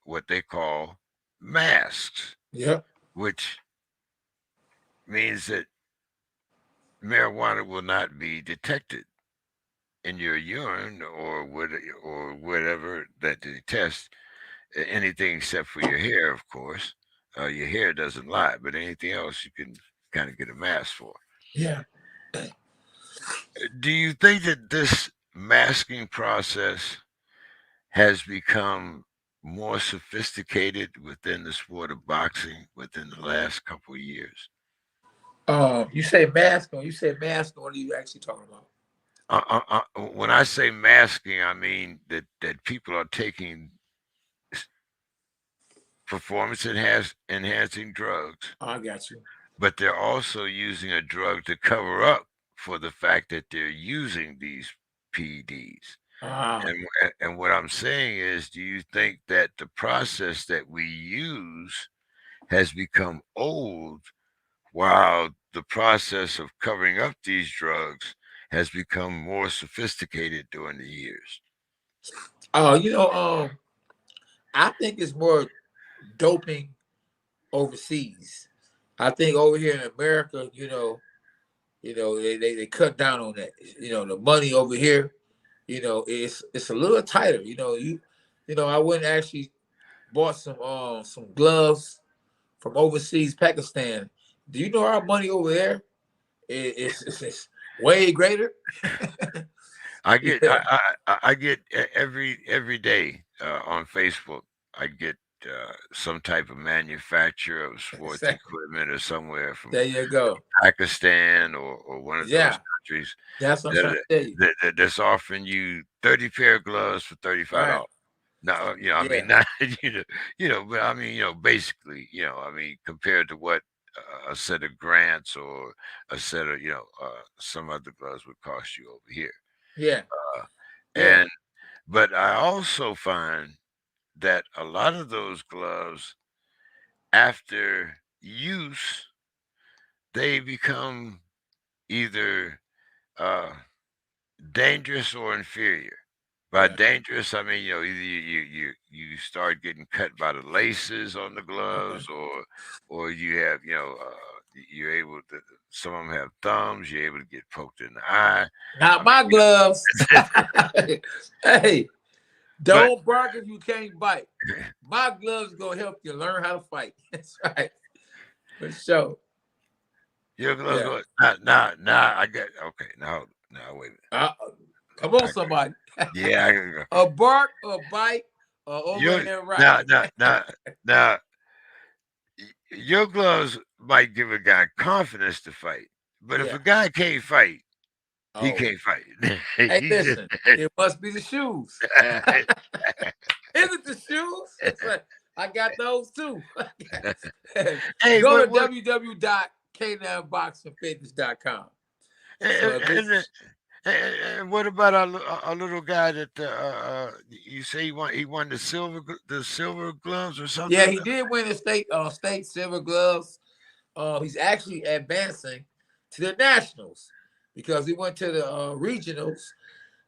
what they call masks, which means that marijuana will not be detected in your urine or whatever that they test. Anything except for your hair, of course. Your hair doesn't lie, but anything else you can kind of get a mask for. Yeah. Do you think that this masking process has become more sophisticated within the sport of boxing within the last couple of years? You say mask on. You say mask on. What are you actually talking about? When I say masking, I mean that people are taking performance enhancing drugs. I got you. But they're also using a drug to cover up for the fact that they're using these PEDs. And what I'm saying is, do you think that the process that we use has become old while the process of covering up these drugs has become more sophisticated during the years? I think it's more doping overseas. I think over here in America, they cut down on that. The money over here, it's a little tighter. I went and actually bought some gloves from overseas, Pakistan. Do you know our money over there is way greater? I get Yeah, I get every day on Facebook. I get some type of manufacturer of sports exactly. equipment or somewhere from There you go. Pakistan or one of those Yeah, countries that's what I'm trying to tell you. that's offering you 30 pair of gloves for Right. $35. No, I Yeah. mean, not but I mean, basically, I mean, compared to what a set of grants or a set of, some other gloves would cost you over here. Yeah. Uh, Yeah. and but I also find that a lot of those gloves, after use, they become either uh, dangerous or inferior. By Yeah. dangerous, I mean either you start getting cut by the laces on the gloves, or you have you're able to. Some of them have thumbs. You're able to get poked in the eye. Not I my mean, gloves. Hey, but don't bark if you can't bite. My gloves gonna help you learn how to fight. That's right. For sure. your gloves Yeah. go. Nah. I get okay. Now wait a minute. Uh, come on, I, somebody. yeah, I can go. A bark, a bite, or Your overhand right. now. Your gloves might give a guy confidence to fight, but if Yeah. a guy can't fight, he Oh. can't fight. Hey, He just listen. It must be the shoes. Is it the shoes? It's like, I got those too. hey, Go but to what? www.k9boxingfitness.com. So And, if and, it's and what about our little guy that you say he won the silver gloves or yeah, something? he did win the state silver gloves. He's actually advancing to the nationals because he went to the regionals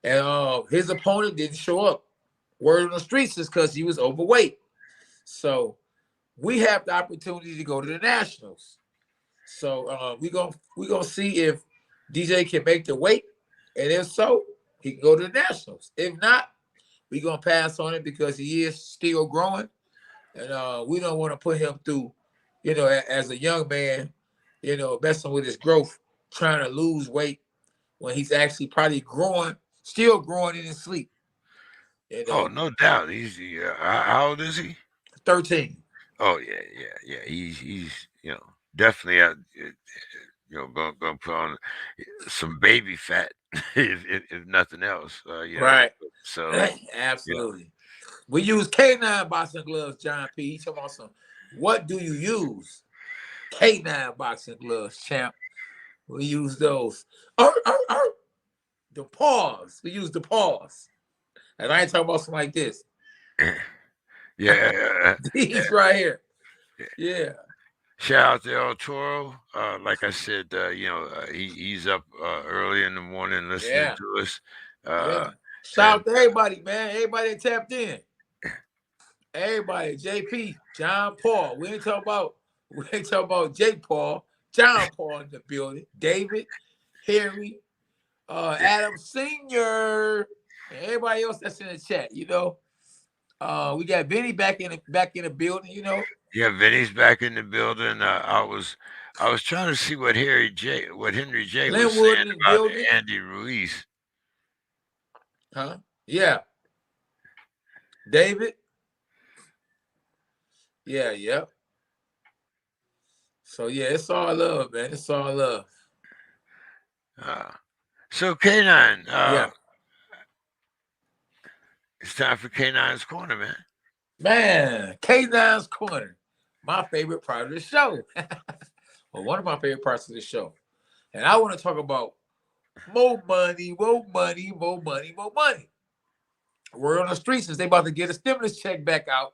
and his opponent didn't show up. Word on the streets is because he was overweight. So we have the opportunity to go to the nationals. So we gonna see if DJ can make the weight, and if so, he can go to the nationals. If not, we gonna pass on it because he is still growing, and we don't want to put him through, as a young man, messing with his growth, trying to lose weight when he's actually probably growing, still growing in his sleep. You Oh, know, no doubt. How old is he? 13. Oh yeah. He's definitely out. Gonna put on some baby fat if nothing else. Right. So you know, Absolutely. We use K9 boxing gloves, John P. He talking about some. What do you use? K9 boxing gloves, champ. We use those. The pause. We use the pause. And I ain't talking about something like this. yeah. These right here. Yeah. Shout out to El Toro. Like I said, he's up early in the morning listening Yeah. to us. Yeah. Uh, Shout and out to everybody, man. Everybody that tapped in. Everybody. JP, John Paul. We ain't talking about Jake Paul. John Paul in the building. David, Harry, Adam Senior, and everybody else that's in the chat. We got Vinny back in the building. yeah, Vinny's back in the building. I was trying to see what Henry J was Linwood saying in the about building, Andy Ruiz. huh? Yeah, David. Yeah, yeah. So yeah, it's all love, man. It's all love. Uh, so K9, Yeah, it's time for K9's corner, man. man. K9's corner, my favorite part of the show. Well, one of my favorite parts of the show, and I want to talk about more money, more money, more money, more money. Word on the streets is they about to get a stimulus check back out.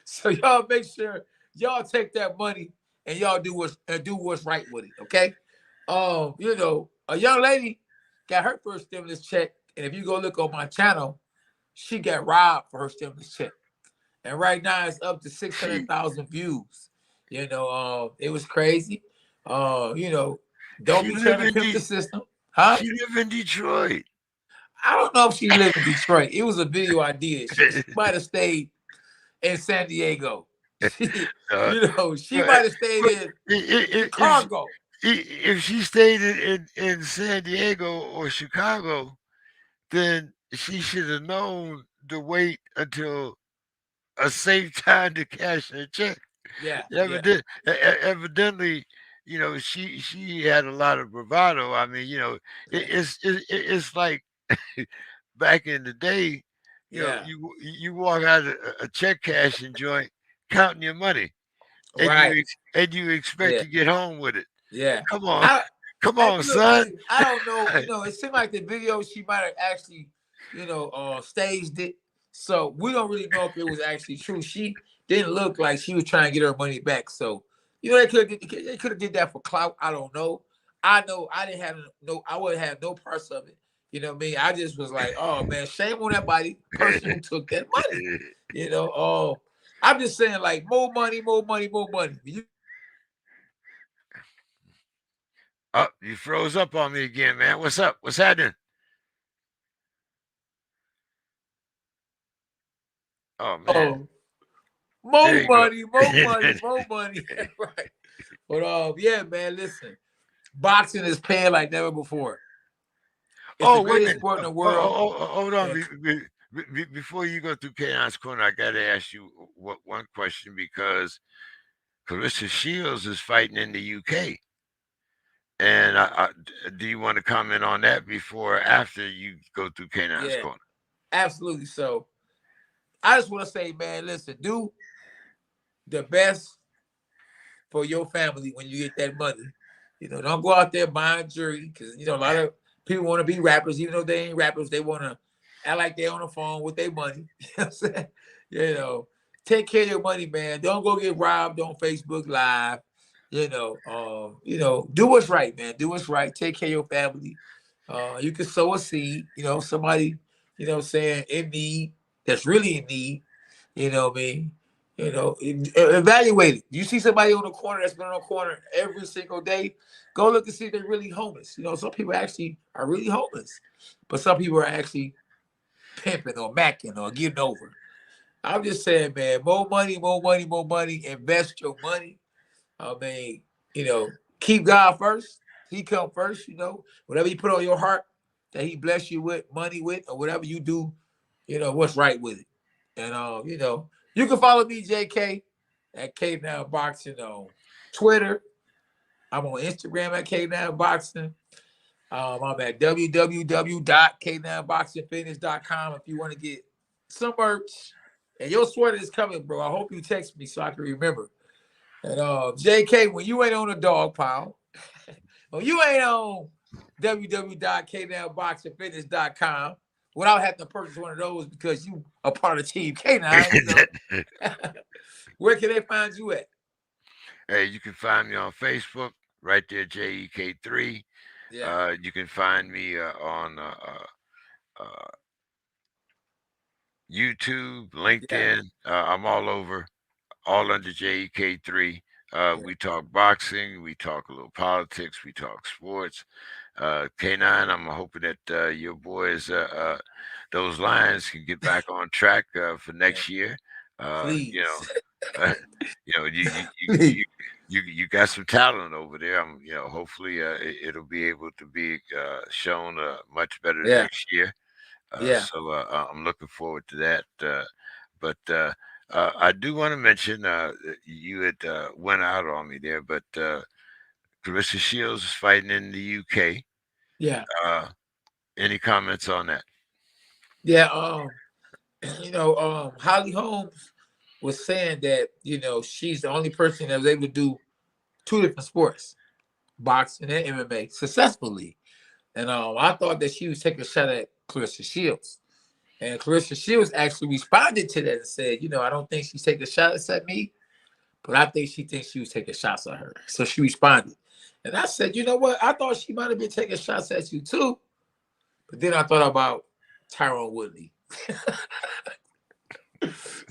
So y'all make sure y'all take that money and y'all do what's right with it. Okay. A young lady got her first stimulus check, and if you go look on my channel, she got robbed for her stimulus check, and right now it's up to six She hundred thousand views. It was crazy. Don't she be trying live to in pimp the system, huh? she live in Detroit. I don't know if she lived in Detroit. It was a video I did. She might have stayed in San Diego. She, uh, she but might have stayed but in if Chicago. if she stayed in San Diego or Chicago, then she should have known to wait until a safe time to cash her check. Yeah, yeah, Evidently, she had a lot of bravado. I mean, it's like back in the day, yeah. you walk out of a check cashing joint, counting your money, and Right. you expect Yeah, to get home with it. yeah. Come on, I come and on, look, son. I don't know. It seemed like the video she might have actually, staged it. So we don't really know if it was actually true. She didn't look like she was trying to get her money back. So they could have did that for clout. I don't know. I know I didn't have no. I would have no parts of it. You know what I mean? I just was like, oh man, shame on that person who took that money. Oh, I'm just saying like more money, more money, more money. Oh, you froze up on me again, man. What's up? What's happening? Oh man, Oh, there more you go. money, more money, more money. Right. But yeah, man, listen. Boxing is paying like never before. It's the Oh, wait a greatest minute. sport in the world. Hold on. And Before you go through Chaos Corner, I got to ask you one question because Clarissa Shields is fighting in the UK. And do you want to comment on that before or after you go through Canines yeah, Corner? absolutely. So I just want to say, man, listen, do the best for your family when you get that money. Don't go out there buying jewelry because a lot of people want to be rappers, even though they ain't rappers. They want to act like they're on the phone with their money. You know what I'm saying? Take care of your money, man. Don't go get robbed on Facebook Live. Do what's right, man. Do what's right. Take care of your family. You can sow a seed. Somebody, saying in need, that's really in need. You know what I mean? Evaluate it. You see somebody on the corner that's been on the corner every single day, go look and see if they're really homeless. Some people actually are really homeless, but some people are actually pimping or macking or getting over. I'm just saying, man, more money, more money, more money. Invest your money. I mean, keep God first. He come first. Whatever you put on your heart that He bless you with, money with, or whatever you do, what's right with it. And you can follow me, JK, at K9 Boxing on Twitter. I'm on Instagram at K9 Boxing. I'm at www.k9boxingfitness.com if you want to get some merch. And your sweater is coming, bro. I hope you text me so I can remember. And JK, when you ain't on a dog pile, when you ain't on www.k9boxingfitness.com without having to purchase one of those because you are part of Team K9, where can they find you at? Hey, you can find me on Facebook right there, JEK3. Yeah. You can find me on uh, YouTube, Yeah. LinkedIn. I'm all over, all under JEK3. Yeah. We talk boxing, we talk a little politics, we talk sports. K9, I'm hoping that your boys, those Lions, can get back on track for Yeah. next year. You know, Please. uh, you know, Please. you got some talent over there. Hopefully it'll be able to be shown much better Yeah. next year. Yeah. So I'm looking forward to that. But I do want to mention you had went out on me there, but Clarissa Shields is fighting in the UK. Yeah. Uh, any comments on that? Yeah. Holly Holmes was saying that, she's the only person that was able to do two different sports, boxing and MMA, successfully. And I thought that she was taking a shot at Clarissa Shields. And Clarissa Shields actually responded to that and said, I don't think she's taking shots at me, but I think she thinks she was taking shots at her. So she responded. And I said, you know what? I thought she might have been taking shots at you too. But then I thought about Tyrone Woodley.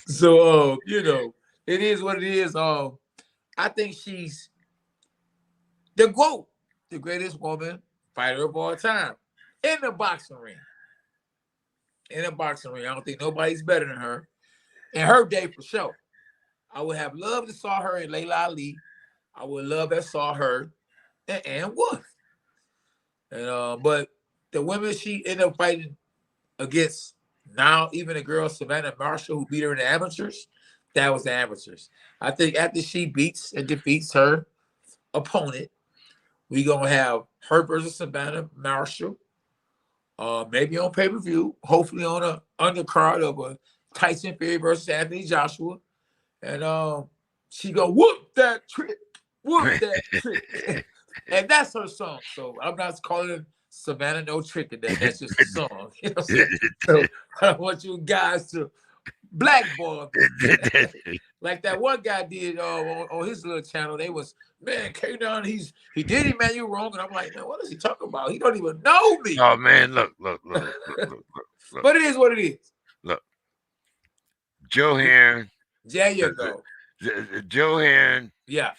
So, it is what it is. I think she's the GOAT, the greatest woman fighter of all time in the boxing ring. In a boxing ring. I don't think nobody's better than her. In her day, for sure. I would have loved to saw her in Layla Ali. I would love to saw her and Ann Wolf. And but the women she ended up fighting against now even the girl Savannah Marshall who beat her in the amateurs. That was the amateurs. I think after she beats and defeats her opponent, we gonna have her versus Savannah Marshall. Maybe on pay-per-view, hopefully on a undercard of a Tyson Fury versus Anthony Joshua. And she go whoop that trick, whoop that trick. And that's her song. So I'm not calling it Savannah No Trick in that. That's just a song. You know what I'm saying? So I don't want you guys to blackball them. Like that one guy did on his little channel. They was, man, K-Don, he did Emmanuel wrong. And I'm like, man, what is he talking about? He don't even know me. Oh man, look. But it is what it is. Look. Joe Heron. There you go. Joe Heron. Yeah.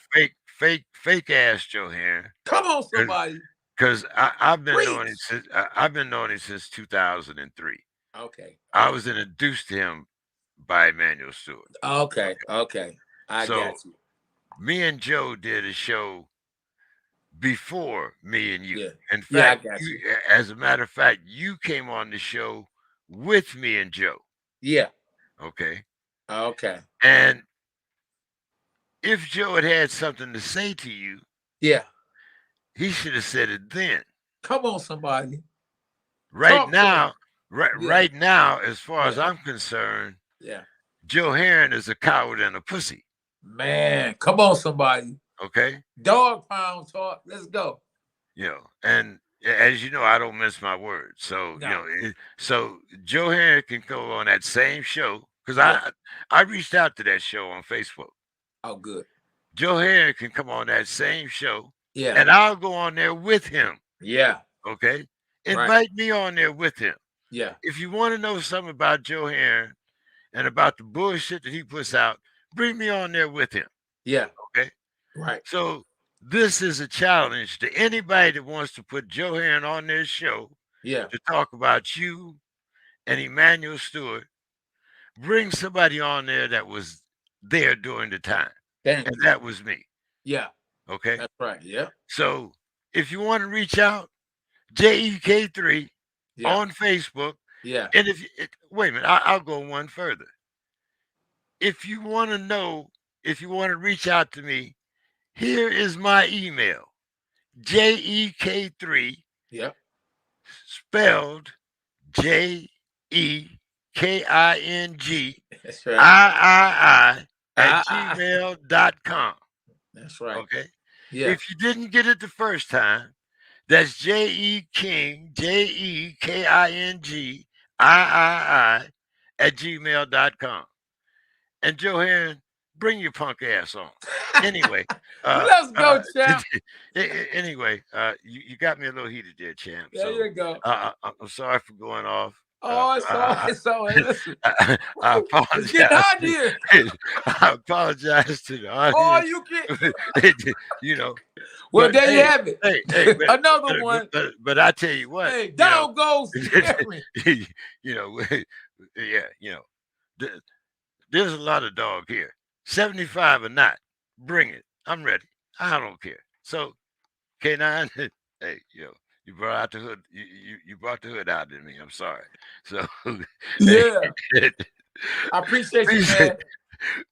Fake ass Joe Heron. Come on, somebody. Because I've been knowing him since 2003. Okay. I was introduced to him by Emmanuel Stewart. Okay. I got you. Me and Joe did a show before me and you. Yeah. In fact, I got you. As a matter of fact, you came on the show with me and Joe. Yeah. Okay. And if Joe had something to say to you, yeah, he should have said it then. Come on, somebody. Right now, as far as I'm concerned, Joe Heron is a coward and a pussy. Man, come on, somebody. Okay. Dog pound talk. Let's go. And as you know, I don't mince my words. So so Joe Heron can go on that same show because I reached out to that show on Facebook. Oh, good. Joe Heron can come on that same show. Yeah. And I'll go on there with him. Yeah. Okay. Invite me on there with him. Yeah. If you want to know something about Joe Heron and about the bullshit that he puts out, bring me on there with him. Yeah. Okay. Right. So this is a challenge to anybody that wants to put Joe Heron on their show. Yeah. To talk about you and Emmanuel Stewart. Bring somebody on there that was there during the time. And that was me. Yeah. Okay. That's right. Yeah. So if you want to reach out, JEK3 on Facebook. Yeah. And wait a minute, I'll go one further. If you want to know, if you want to reach out to me, here is my email. JEK3. Yep. Spelled JEKING. That's right. at gmail.com. That's right. Okay. Yeah. If you didn't get it the first time, that's JEKING, JEKING, at gmail.com. And Joe Heron, bring your punk ass on. Anyway. Let's go, champ. Anyway, you got me a little heated there, champ. There you go. I'm sorry for going off. Oh, it's all right. Listen. I apologize. It's getting hot here. I apologize to the audience. Oh, you can. Well, there you have it. Hey, another one. But I tell you what. Hey, down goes Terence. There's a lot of dog here. 75 or not, bring it. I'm ready. I don't care. So, K9, hey, you brought out the hood. You brought the hood out in me. I'm sorry. So yeah, I appreciate you, man.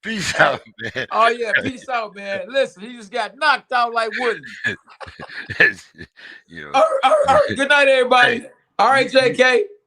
Peace out, man. Oh yeah, peace out, man. Listen, he just got knocked out like Woody. All right, good night, everybody. All right, JK.